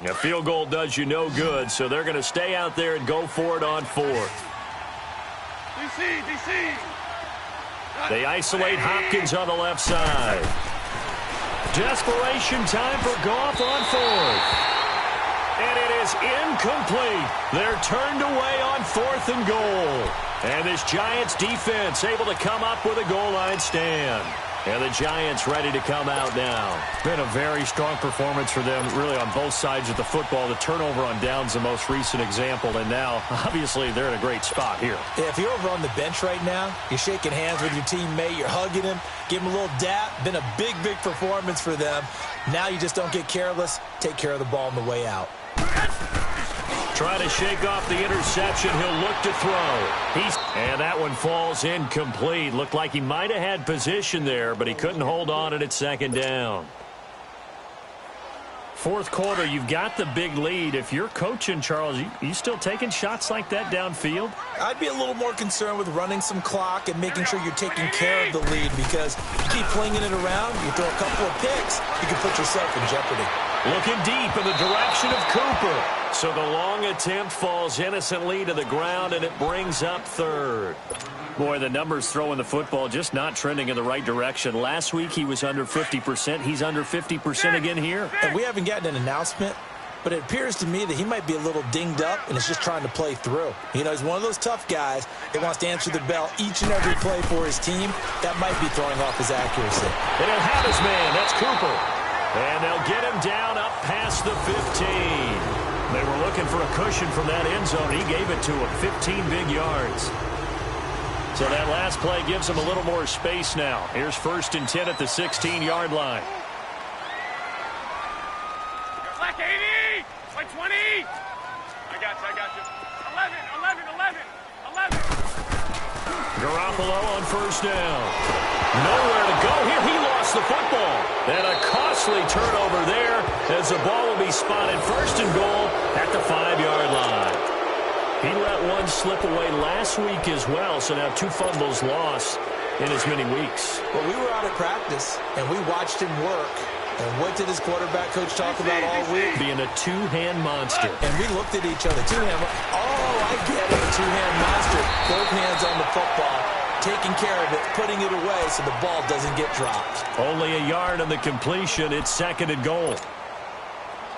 A field goal does you no good, so they're going to stay out there and go for it on 4th. DC. They isolate Hopkins on the left side. Desperation time for Goff on 4th. And it is incomplete. They're turned away on 4th and goal. And this Giants defense able to come up with a goal line stand. And the Giants ready to come out now. Been a very strong performance for them, really, on both sides of the football. The turnover on downs the most recent example, and now, obviously, they're in a great spot here. Yeah, if you're over on the bench right now, you're shaking hands with your teammate, you're hugging him, give him a little dap. Been a big, big performance for them. Now you just don't get careless. Take care of the ball on the way out. Trying to shake off the interception. He'll look to throw. And that one falls incomplete. Looked like he might have had position there, but he couldn't hold on at second down. 4th quarter, you've got the big lead. If you're coaching, Charles, you still taking shots like that downfield? I'd be a little more concerned with running some clock and making sure you're taking care of the lead, because you keep flinging it around, you throw a couple of picks, you can put yourself in jeopardy. Looking deep in the direction of Cooper. So the long attempt falls innocently to the ground, and it brings up third. Boy, the numbers throwing the football just not trending in the right direction. Last week he was under 50%. He's under 50% again here. And we haven't gotten an announcement, but it appears to me that he might be a little dinged up and is just trying to play through. You know, he's one of those tough guys that wants to answer the bell each and every play for his team. That might be throwing off his accuracy. And he'll have his man. That's Cooper. And they'll get him down up past the 15. They were looking for a cushion from that end zone. He gave it to him, 15 big yards. So that last play gives him a little more space now. Here's 1st and 10 at the 16-yard line. Black 80! Like 20! I got you. 11. Garoppolo on 1st down. Nowhere to go here. He lost the football. And a costly turnover there as the ball will be spotted 1st and goal at the 5-yard line. He let one slip away last week as well, so now 2 fumbles lost in as many weeks. Well, we were out at practice, and we watched him work. And what did his quarterback coach talk about all week? Being a two-hand monster. And we looked at each other. Two-hand. Oh, I get it. A two-hand monster. Both hands on the football, taking care of it, putting it away so the ball doesn't get dropped. Only a yard on the completion. It's 2nd and goal.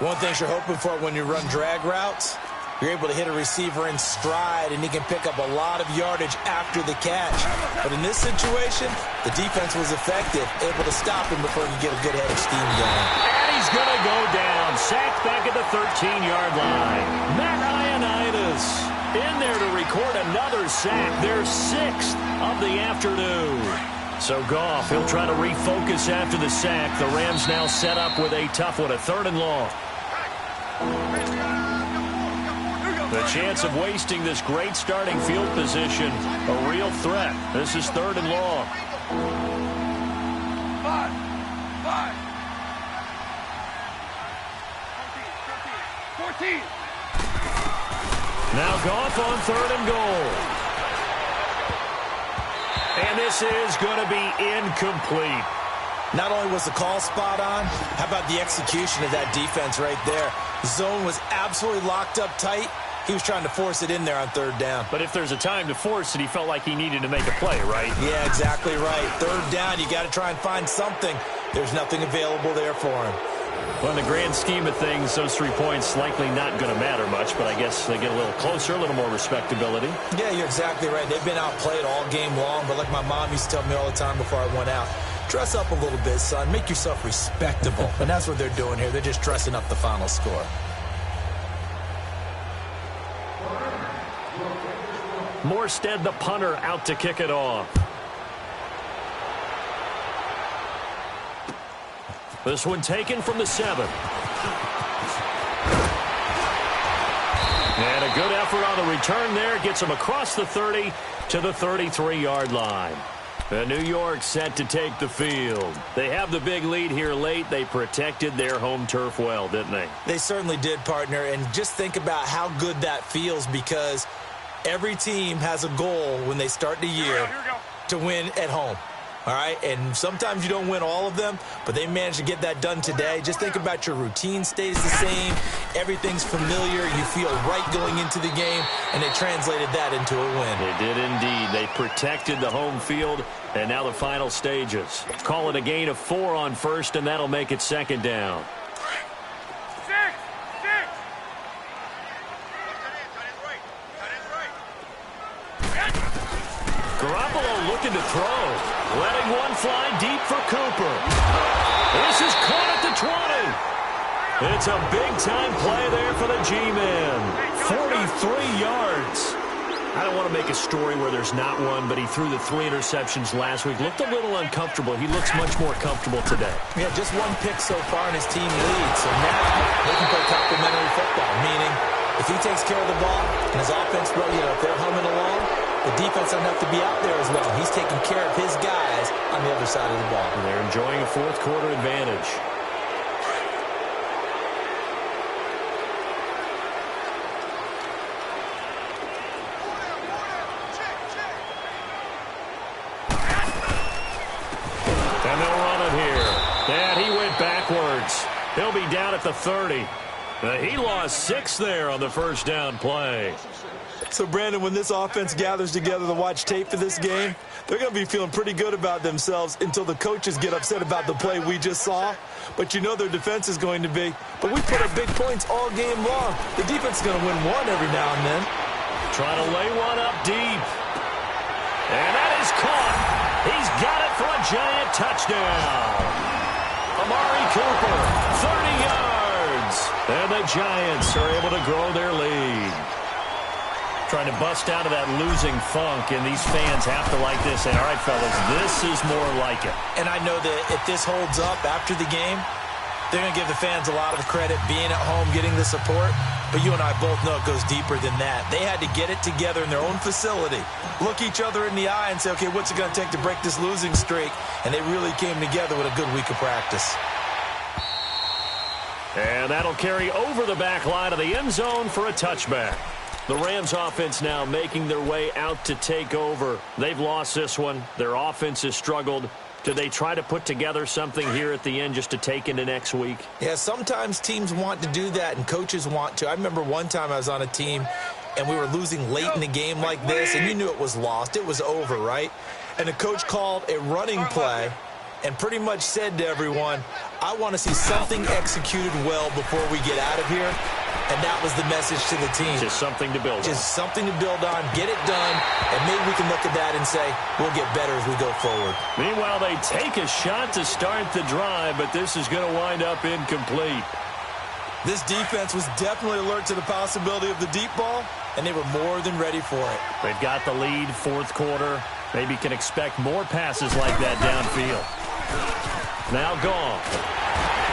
One thing you're hoping for when you run drag routes, you're able to hit a receiver in stride, and he can pick up a lot of yardage after the catch. But in this situation, the defense was effective, able to stop him before he could get a good head of steam going. And he's going to go down. Sacked back at the 13-yard line. Matt Ioannidis in there to record another sack. Their 6th of the afternoon. So Goff, he'll try to refocus after the sack. The Rams now set up with a tough one, a 3rd and long. The chance of wasting this great starting field position, a real threat. This is 3rd and long. 14. Now Goff on 3rd and goal. And this is going to be incomplete. Not only was the call spot on, how about the execution of that defense right there? The zone was absolutely locked up tight. He was trying to force it in there on 3rd down. But if there's a time to force it, he felt like he needed to make a play, right? Yeah, exactly right. 3rd down, you got to try and find something. There's nothing available there for him. Well, in the grand scheme of things, those 3 points likely not going to matter much, but I guess they get a little closer, a little more respectability. Yeah, you're exactly right. They've been outplayed all game long, but like my mom used to tell me all the time before I went out, dress up a little bit, son. Make yourself respectable. And that's what they're doing here. They're just dressing up the final score. Morstead, the punter, out to kick it off. This one taken from the 7. And a good effort on the return there. Gets him across the 30 to the 33-yard line. And New York set to take the field. They have the big lead here late. They protected their home turf well, didn't they? They certainly did, partner. And just think about how good that feels, because every team has a goal when they start the year to win at home. All right, and sometimes you don't win all of them, but they managed to get that done today. Just think about your routine stays the same. Everything's familiar. You feel right going into the game, and they translated that into a win. They did indeed. They protected the home field, and now the final stages. Call it a gain of 4 on 1st, and that'll make it 2nd down. 6. Garoppolo looking to throw. Letting one fly deep for Cooper. This is caught at the 20. It's a big-time play there for the G-Man. 43 yards. I don't want to make a story where there's not one, but he threw the 3 interceptions last week. Looked a little uncomfortable. He looks much more comfortable today. Yeah, just 1 pick so far, and his team leads. So now they can play complementary football, meaning if he takes care of the ball and his offense, if they're humming along, the defense doesn't have to be out there as well. He's taking care of his guys on the other side of the ball. And they're enjoying a 4th quarter advantage. And they'll run it here. And he went backwards. He'll be down at the 30. He lost 6 there on the first down play. So, Brandon, when this offense gathers together to watch tape for this game, they're going to be feeling pretty good about themselves until the coaches get upset about the play we just saw. But you know their defense is going to be. But we put up big points all game long. The defense is going to win one every now and then. Trying to lay one up deep. And that is caught. He's got it for a giant touchdown. Amari Cooper, 30 yards. And the Giants are able to grow their lead. Trying to bust out of that losing funk, and these fans have to like this. And all right, fellas, this is more like it. And I know that if this holds up after the game, they're going to give the fans a lot of credit being at home, getting the support. But you and I both know it goes deeper than that. They had to get it together in their own facility, look each other in the eye and say, okay, what's it going to take to break this losing streak? And they really came together with a good week of practice. And that'll carry over the back line of the end zone for a touchback. The Rams offense now making their way out to take over. They've lost this one. Their offense has struggled. Do they try to put together something here at the end just to take into next week? Yeah, sometimes teams want to do that and coaches want to. I remember one time I was on a team and we were losing late in the game like this, and you knew it was lost. It was over, right? And the coach called a running play and pretty much said to everyone, I want to see something executed well before we get out of here. And that was the message to the team. Just something to build on. Just something to build on, get it done, and maybe we can look at that and say, we'll get better as we go forward. Meanwhile, they take a shot to start the drive, but this is going to wind up incomplete. This defense was definitely alert to the possibility of the deep ball, and they were more than ready for it. They've got the lead, fourth quarter. Maybe can expect more passes like that downfield. Now gone.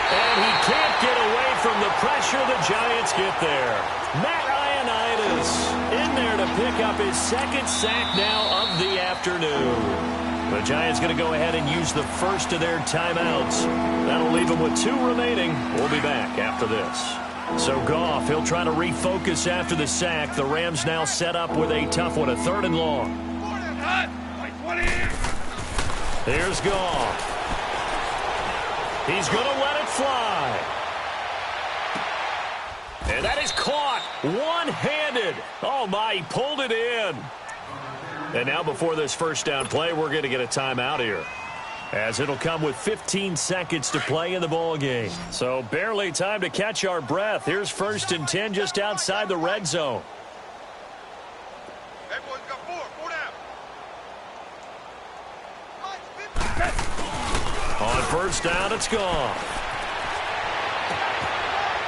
And he can't get away from the pressure. The Giants get there. Matt Ioannidis in there to pick up his second sack now of the afternoon. The Giants going to go ahead and use the first of their timeouts. That'll leave them with 2 remaining. We'll be back after this. So Goff, he'll try to refocus after the sack. The Rams now set up with a tough one, a 3rd and long. Here's Goff. He's going to let it fly. And that is caught one-handed. Oh, my, he pulled it in. And now before this first down play, we're going to get a timeout here, as it'll come with 15 seconds to play in the ball game. So barely time to catch our breath. Here's 1st and 10 just outside the red zone. Everyone's got 4 down. On first down, it's gone.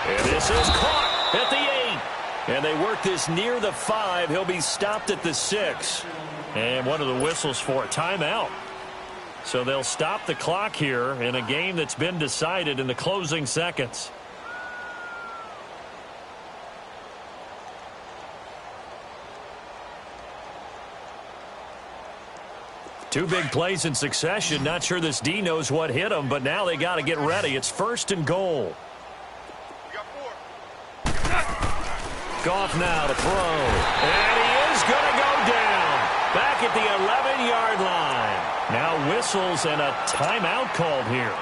And this is caught at the 8. And they work this near the 5. He'll be stopped at the 6. And one of the whistles for a timeout. So they'll stop the clock here in a game that's been decided in the closing seconds. Two big plays in succession. Not sure this D knows what hit him, but now they got to get ready. It's 1st and goal. Goff now to throw. And he is going to go down. Back at the 11-yard line. Now whistles and a timeout called here.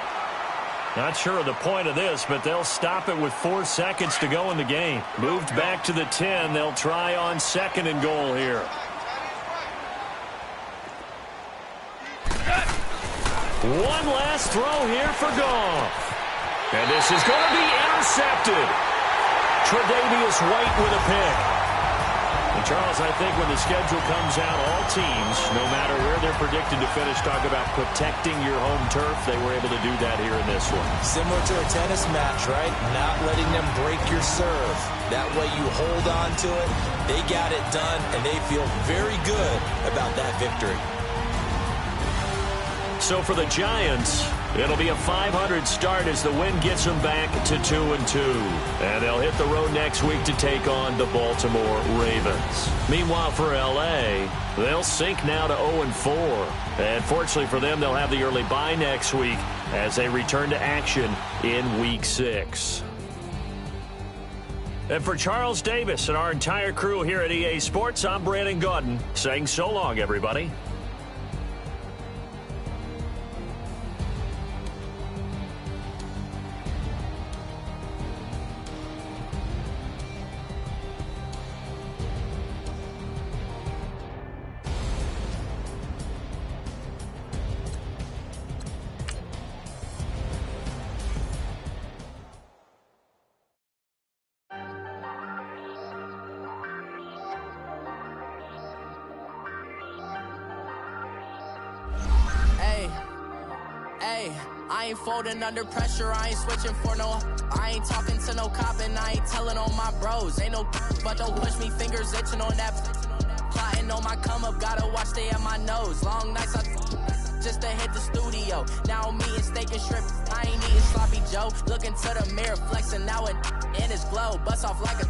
Not sure of the point of this, but they'll stop it with 4 seconds to go in the game. Moved back to the 10. They'll try on 2nd and goal here. One last throw here for Goff. And this is going to be intercepted. Tre'Davious White with a pick. And Charles, I think when the schedule comes out, all teams, no matter where they're predicted to finish, talk about protecting your home turf. They were able to do that here in this one. Similar to a tennis match, right? Not letting them break your serve. That way you hold on to it. They got it done, and they feel very good about that victory. So for the Giants, it'll be a 500 start as the win gets them back to 2-2. And they'll hit the road next week to take on the Baltimore Ravens. Meanwhile, for L.A., they'll sink now to 0-4. And fortunately for them, they'll have the early bye next week as they return to action in Week 6. And for Charles Davis and our entire crew here at EA Sports, I'm Brandon Gaudin saying so long, everybody. Hey, I ain't folding under pressure, I ain't switching for no. I ain't talking to no cop and I ain't telling on my bros. Ain't no but don't push me, fingers itching on that. Plotting on my come up, gotta watch stay at my nose. Long nights just to hit the studio. Now I'm eating steak and shrimp, I ain't eating sloppy Joe. Looking to the mirror, flexing now and in his glow. Bust off like a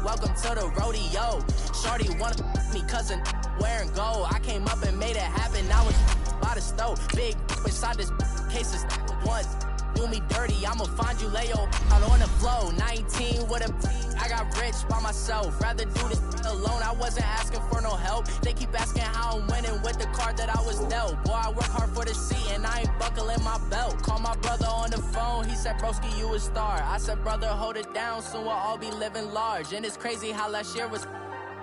welcome to the rodeo. Shorty wanna me cousin wearing gold. I came up and made it happen, now it's by the stove. Big inside this cases once. Do me dirty, I'ma find you, lay your out on the flow. 19 with a I got rich by myself. Rather do this alone, I wasn't asking for no help. They keep asking how I'm winning with the card that I was dealt. Boy, I work hard for the seat and I ain't buckling my belt. Call my brother on the phone, he said, broski, you a star. I said, brother, hold it down, soon we'll all be living large. And it's crazy how last year was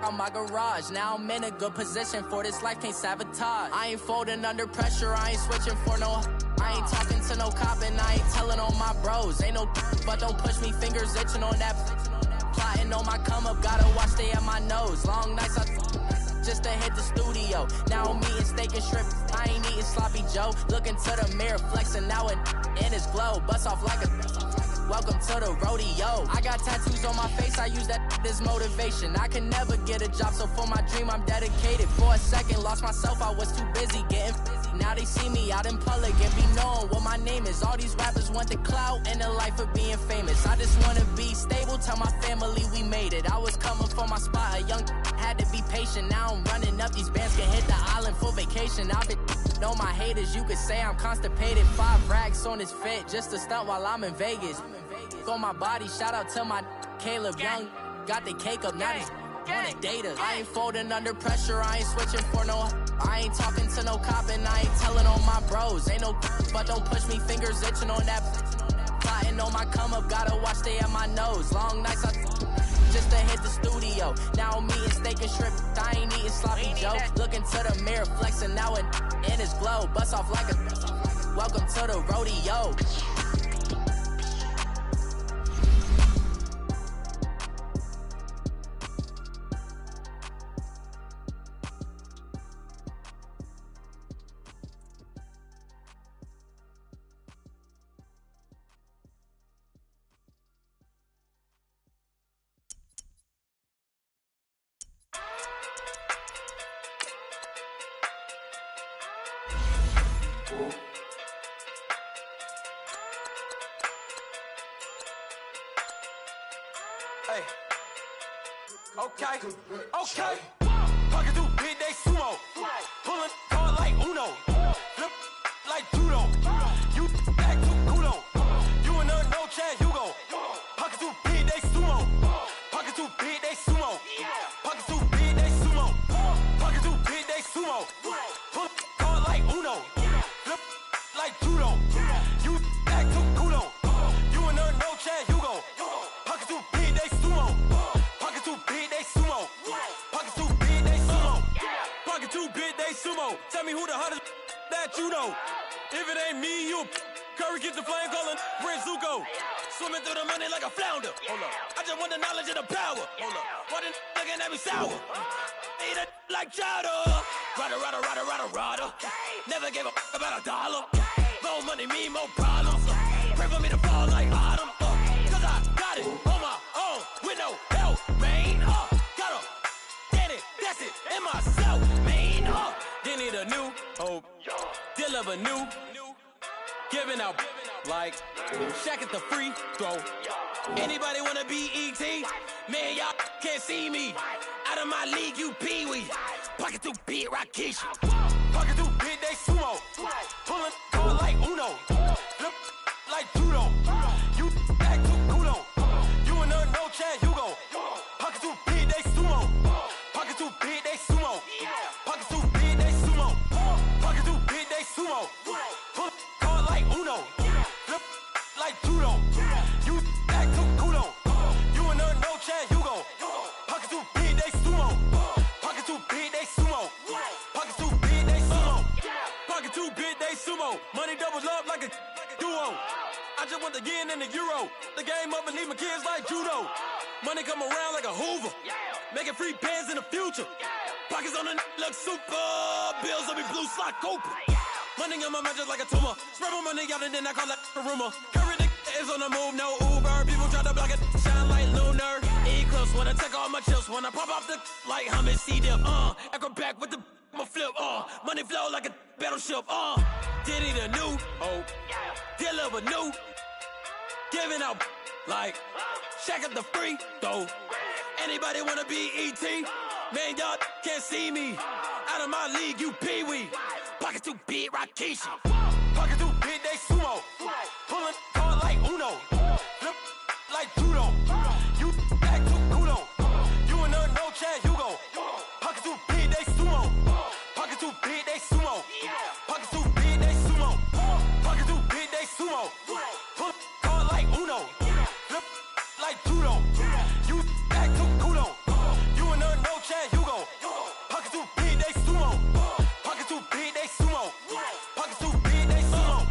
on my garage. Now I'm in a good position for this life, can't sabotage. I ain't folding under pressure, I ain't switching for no. I ain't talking to no cop and I ain't telling on my bros. Ain't no but don't push me, fingers itching on that. Plotting on my come up, gotta watch stay at my nose. Long nights just to hit the studio. Now I'm eating steak and shrimp, I ain't eating sloppy Joe. Looking to the mirror, flexing now and in his glow. Bust off like a welcome to the rodeo. I got tattoos on my face, I use that as motivation. I can never get a job, so for my dream I'm dedicated. For a second, lost myself, I was too busy getting busy. Now they see me out in public and be known what my name is. All these rappers want the clout and the life of being famous. I just wanna be stable, tell my family we made it. I was coming for my spot, a young had to be patient. Now I'm running up, these bands can hit the island for vacation. I've been know my haters, you could say I'm constipated. 5 racks on his fit, just to stunt while I'm in Vegas. On my body, shout out to my Caleb Young. Got the cake up, now he's wanna date us. I ain't folding under pressure, I ain't switching for no. I ain't talking to no cop and I ain't telling on my bros. Ain't no but don't push me, fingers itching on that. Plotting on my come up, gotta watch stay at my nose. Long nights just to hit the studio. Now I'm eating steak and shrimp, I ain't eating sloppy Joe. Looking to the mirror, flexing now and in his glow. Bust off like a welcome to the rodeo. Hey. Okay. Talking through big day sumo. Pulling card like Uno. Flip like judo. You back to kudo. You and no Chad Hugo. Pocket through big day sumo. Pocket through big day sumo. Pocket through big day sumo. Pocket through big day sumo. Pull card like Uno. Flip like judo. You back to kudo. You and no Chad Hugo. Pocket through big day sumo. Pocket through big day sumo. Pocket through big day sumo. Pocket through big day sumo. Tell me who the hottest that you know. If it ain't me, you Curry keep the flame calling Prince Zuko. Swimming through the money like a flounder. Hold up. I just want the knowledge and the power. Hold up. Why the looking at me sour? Eat it like chowder. Rada. Never gave a about $1. More money, me, more problems. Pray for me to fall like autumn. Cause I got it on my own with no help, man. Got a get it, that's it, in myself, man. They need a new hope. Deliver new. Giving out like Shaq at the free throw. Anybody wanna be ET? Man, y'all can't see me. Out of my league, you pee-wee. Pocket through beat Rakishi. Pocket through big day sumo. Pulling card like Uno. Flip like judo. You back to kudo. You and no Chad Hugo. Pocket through big day sumo. Pocket through big day sumo. Pocket through big day sumo. Pocket through big day sumo. Pull card like Uno. Flip like judo. You back to kudo. You and no Chad Hugo. Pocket through big day sumo. Pocket through big day sumo. Pocket through big day sumo. Pocket through big day sumo. Money doubles up like a duo. I just want the yen and the euro. The game up and leave my kids like judo. Money come around like a Hoover. Making free bands in the future. Pockets on the look super. Bills on me blue slot Cooper. Money on my mind just like a tumor. Spread my money out and then I call it a rumor. Curry the is on the move, no Uber. People try to block it, shine like lunar. Eclipse when I take all my chips. When I pop off the like hummus, C-dip. Acrobat with the I'ma flip. Money flow like a battleship. Diddy the new. Deliver new. Giving out like Shaq at the free throw. Anybody wanna be E.T.? Man, y'all can't see me. Out of my league, you pee-wee. Pocket too big, Rakishi. Pocket too big, they sumo. Pulling card like Uno. Flip like judo. You act too kudo. You and her, no Chad Hugo. Pocket too big, they sumo. Pocket too big, they sumo. Pocket too big, they sumo. Pocket too big, they sumo. Pull card like Uno. Flip like judo. You act too kudo. You and her, no Chad Hugo. Pocket too big, they sumo. Pocket too big, they sumo. Pocket too big, they sumo.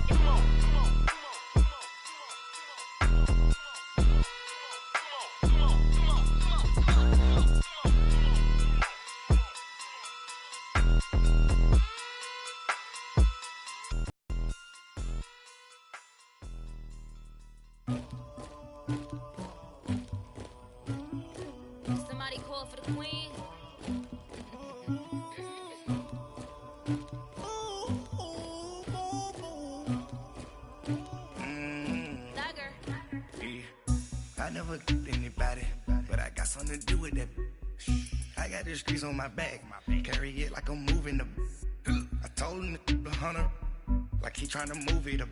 Somebody call for the queen. I never killed anybody, but I got something to do with that. I got the streets on my back, carry it like I'm moving the. I told him to the hunter, like he trying to move it up.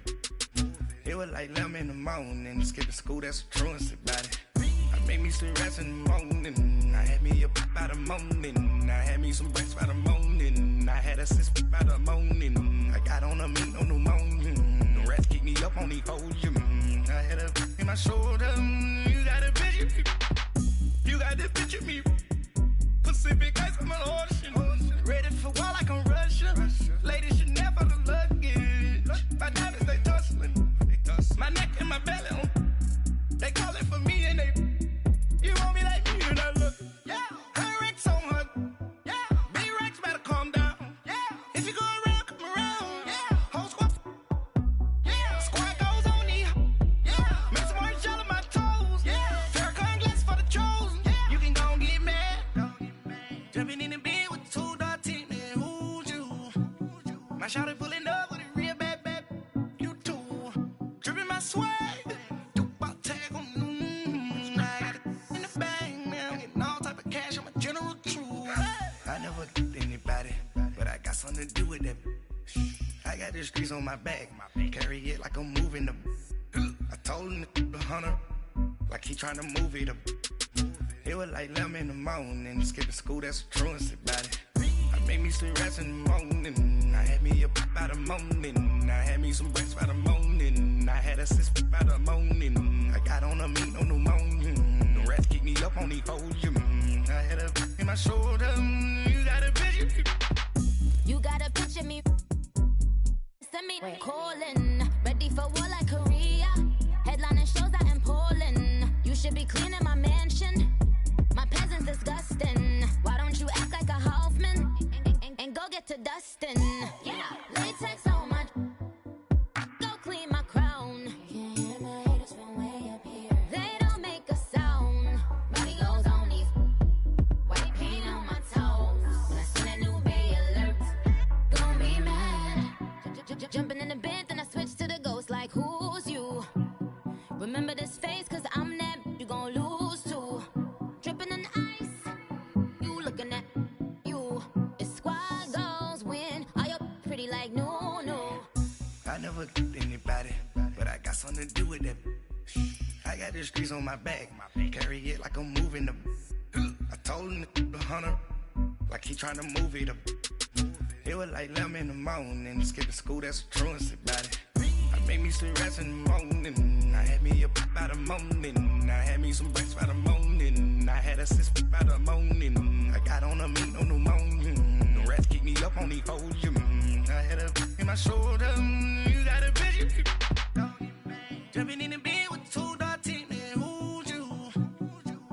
It was like 11 in the morning, skipping school, that's a truancy about it. I made me some rest in the morning, I had me a by the morning, I had me some breaks by the morning, I had a sis by the morning, I got on a meat on the morning, the rats keep me up on the podium, I had a in my shoulder, you got a picture me, you got the picture me, Pacific ice on my ocean, ready for war like I'm Russia, ladies should never the luggage, my diamonds they tussling, my neck and my belly on, they call it for me and they, you want me like me and I look, yeah, her Rex on her, yeah, B-Rex better calm down, yeah, if you go around, come around, yeah, whole squad, yeah, squad goes on me, yeah, make some orange gel on my toes, yeah, Farrakhan glass for the chosen, yeah, you can go and get mad, jumping in the bed with 2 dark teeth, man, who's you, my shawty pulling up with a real bad, you too, dripping my swag, I never killed anybody, but I got something to do with that. I got the streets on my back, carry it like I'm moving the. I told him to the hunter, like he trying to move it up. It was like 11 in the morning, skipping school, that's a truancy about it. I made me some rest in the morning, I had me a by the morning, I had me some breaks by the morning, I had a sis by the morning, I got on a meat on the morning, the rats keep me up on the podium, I had a in my shoulder, you got a picture. You got a picture me. Send me calling, ready for war like Korea. Headlining shows out in Poland. You should be cleaning my mansion. My peasants disgusting. Why don't you act like a Hoffman and go get to dustin'? Yeah, latex on my. Go clean my crown. Can't hear my haters from way up here. They don't make a sound. Body goes on these. White paint on my toes. When I see that new Bay alert, gon' be mad. Jumping in the bed, then I switch to the ghost like who's you? Remember this face, cause I'm that you gon' lose too. Dripping in ice, you looking at you. It's squad goals win. Are you pretty like no? I never killed anybody, but I got something to do with that. I got the streets on my back, carry it like I'm moving the. I told him to the hunter, like he trying to move it up. It was like 11 in the morning, skipping school, that's a truancy about it. I made me some rest in the morning, I had me a by the morning, I had me some breaks by the morning, I had a sis by the morning, I got on a meat on the morning, the rats keep me up on the podium, I had a in my shoulder, you got a picture. Jumping in the bed with 2 dark teeth, man, who's you?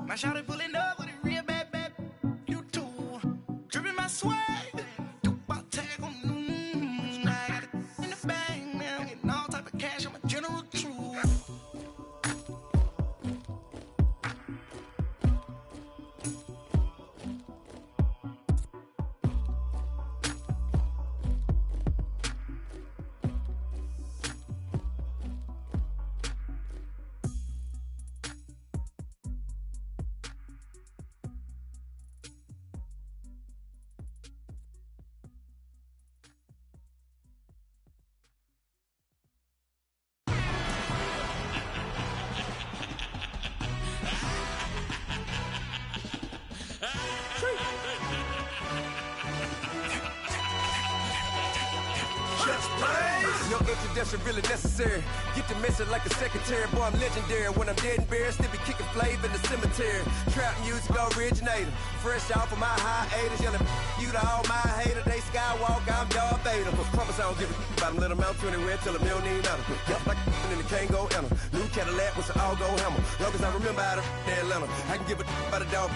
My shawty pulling up with a real bad, you too, dripping my swag. introduction really necessary. Get the message like a secretary. Boy, I'm legendary. When I'm dead and buried, still be kicking flavor in the cemetery. Trap music originator. Fresh off of my hiatus. Yelling you to all my haters. They skywalk, I'm Darth Vader. Promise I don't give a about them. Let them out to anywhere till a million need matter. Yup, like and the can't go enter. New Cadillac with an all-go hammer. Long as I remember out of Atlanta. I can give a about a dog.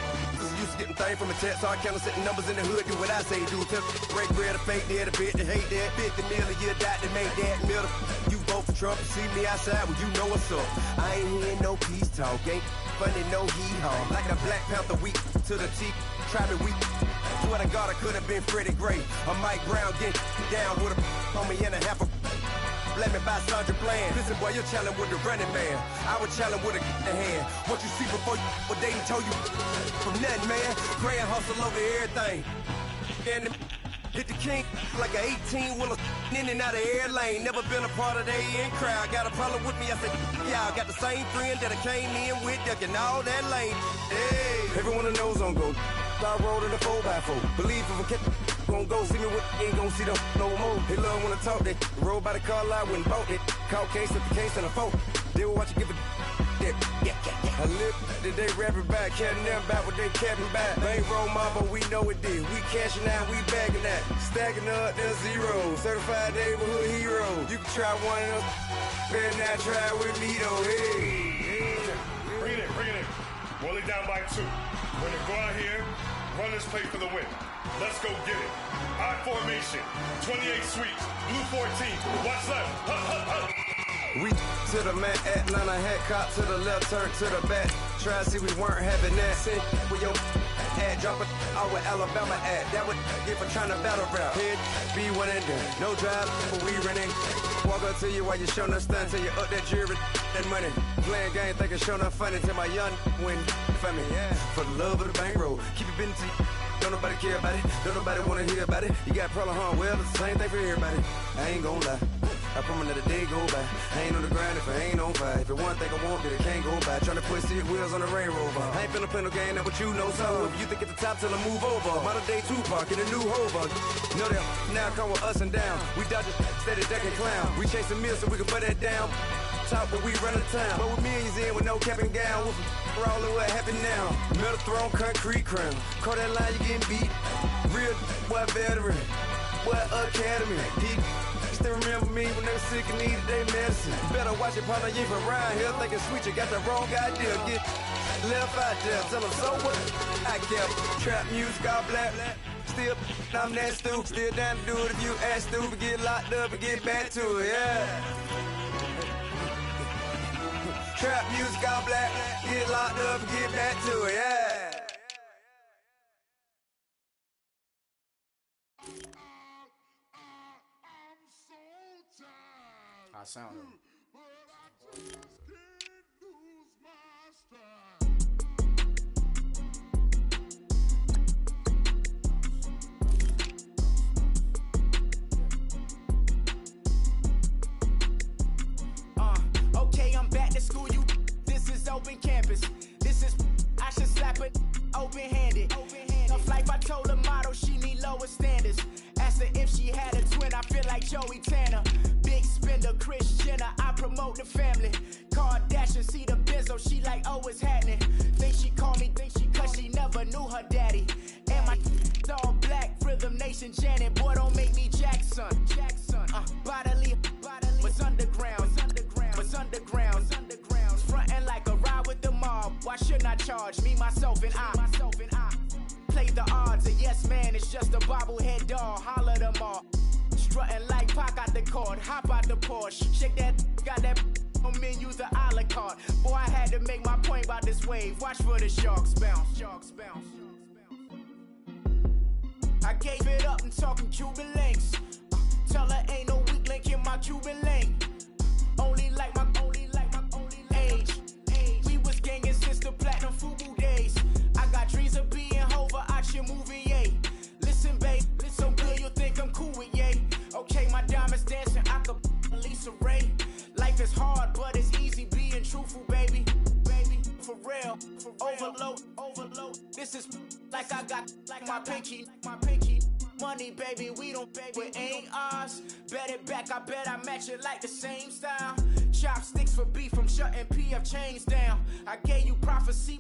Used to getting things from a text. Hard counter setting numbers in the hood. Do what I say do. Tell break bread, a fake dead, a bit to hate that. 50 million, you die to make that middle. You vote for Trump, you see me outside, well, you know what's up. I ain't hearing no peace talk, ain't funny, no hee-haw. Like a Black Panther weak to the teeth, try to weak. Swear to God, I could have been Freddie Gray. Or Mike Brown getting down with a on me and a half a let me buy Sandra Bland. Listen, boy, you're challenging with the running man. I was challenging with a hand. What you see before you, what they told you from nothing, man. Grand hustle over everything. And hit the king like an 18-wheeler in and out of air lane. Never been a part of the in crowd. Got a problem with me? I said, yeah, I got the same friend that I came in with, ducking all that lane. Hey, everyone knows on go. I rolled in the 4x4. Believe if I kept gon' go, see me with ain't gon' see them no more. They love when I talk, they roll by the car lot, went bought it. Call case at the case and a phone. They will watch you give a yeah. I live that they rapping back, caring them back what they capping back. They ain't roll mom, but we know it did. We cashing out, we bagging that. Stacking up, there's zero. Certified neighborhood hero. You can try one of them, better not try with me though. Hey. Bring it in. Roll it down by 2. We're gonna go out here, run this play for the win. Let's go get it. I formation, 28 sweeps, blue 14. Watch left. We to the man, Atlanta hat cop to the left, turn to the back. Try to see we weren't having that. Sit with your ad, drop it out with Alabama ad. That would get for trying to battle rap. Head be one and done. No drive, but we running. Walk up to you while you showing us stun till you up that jewelry and money. Playing game, thinking showing up funny till my young win for me. Yeah. For the love of the bankroll, keep it business. Don't nobody care about it. Don't nobody wanna hear about it. You got problem, huh? Well, it's the same thing for everybody. I ain't gon' lie. I promise that a day go by. I ain't on the grind if I ain't on fire. If it one thing I want, then it can't go by. Tryna put seat wheels on the railroad. I ain't finna play no game, that what you know. So if you think at the top till I move over. Modern day Tupac in a new Hova. Know that now come with us and down. We dodge it, steady ducking clown. We chasing meals so we can put that down. Top but we run the town. But with millions in with no cap and gown. We're all of what happened now. Metal throne, concrete crown. Call that line, you getting beat. Real boy veteran. Boy academy. Still remember me when they were sick and needed their medicine. Better watch it, partner, you ain't from around here thinking sweet, you got the wrong idea. Get left out there, tell them so what I kept. Trap music, all black. Still, I'm that stupid. Still down to do it if you ask stupid. Get locked up and get back to it, yeah. Trap music, all black. Get locked up and get back to it, yeah. I sound it. Okay, I'm back to school, you. This is open campus. This is, I should slap it open-handed. Tough life, I told her motto, she need lower standards. Asked her if she had a twin, I feel like Joey Tanner. Big spender, Kris Jenner, I promote the family. Kardashian, see the Benzo, she like, oh, it's happening. Think she called me, cause she never knew her daddy. And my all black, Rhythm Nation, Janet, boy, don't make me Jackson. Bodily, was underground. Frontin' like a ride with the mob. Why shouldn't I charge me, myself, and I? Play the odds, a yes man is just a bobblehead doll. Holler them all. Strutting like Pac out the court, hop out the Porsche. Shake that, got that on menu, the a la carte. Boy, I had to make my point about this wave. Watch for the sharks bounce. I gave it up and talking Cuban links. Tell her ain't no weak link in my Cuban link. Only like my age. We was gangin' since the platinum FUBU days. I got dreams of being Hova out your movie, yay. Listen, babe, so good you'll think I'm cool with yay. Okay, my diamonds dancing, I could Lisa Ray. Life is hard, but it's easy being truthful, baby. For real, overload. This is like I got like my pinky. money, baby, we don't baby, it ain't ours. Bet it back, I bet I match it like the same style. Chopsticks for beef, I'm shutting PF chains down. I gave you prophecy.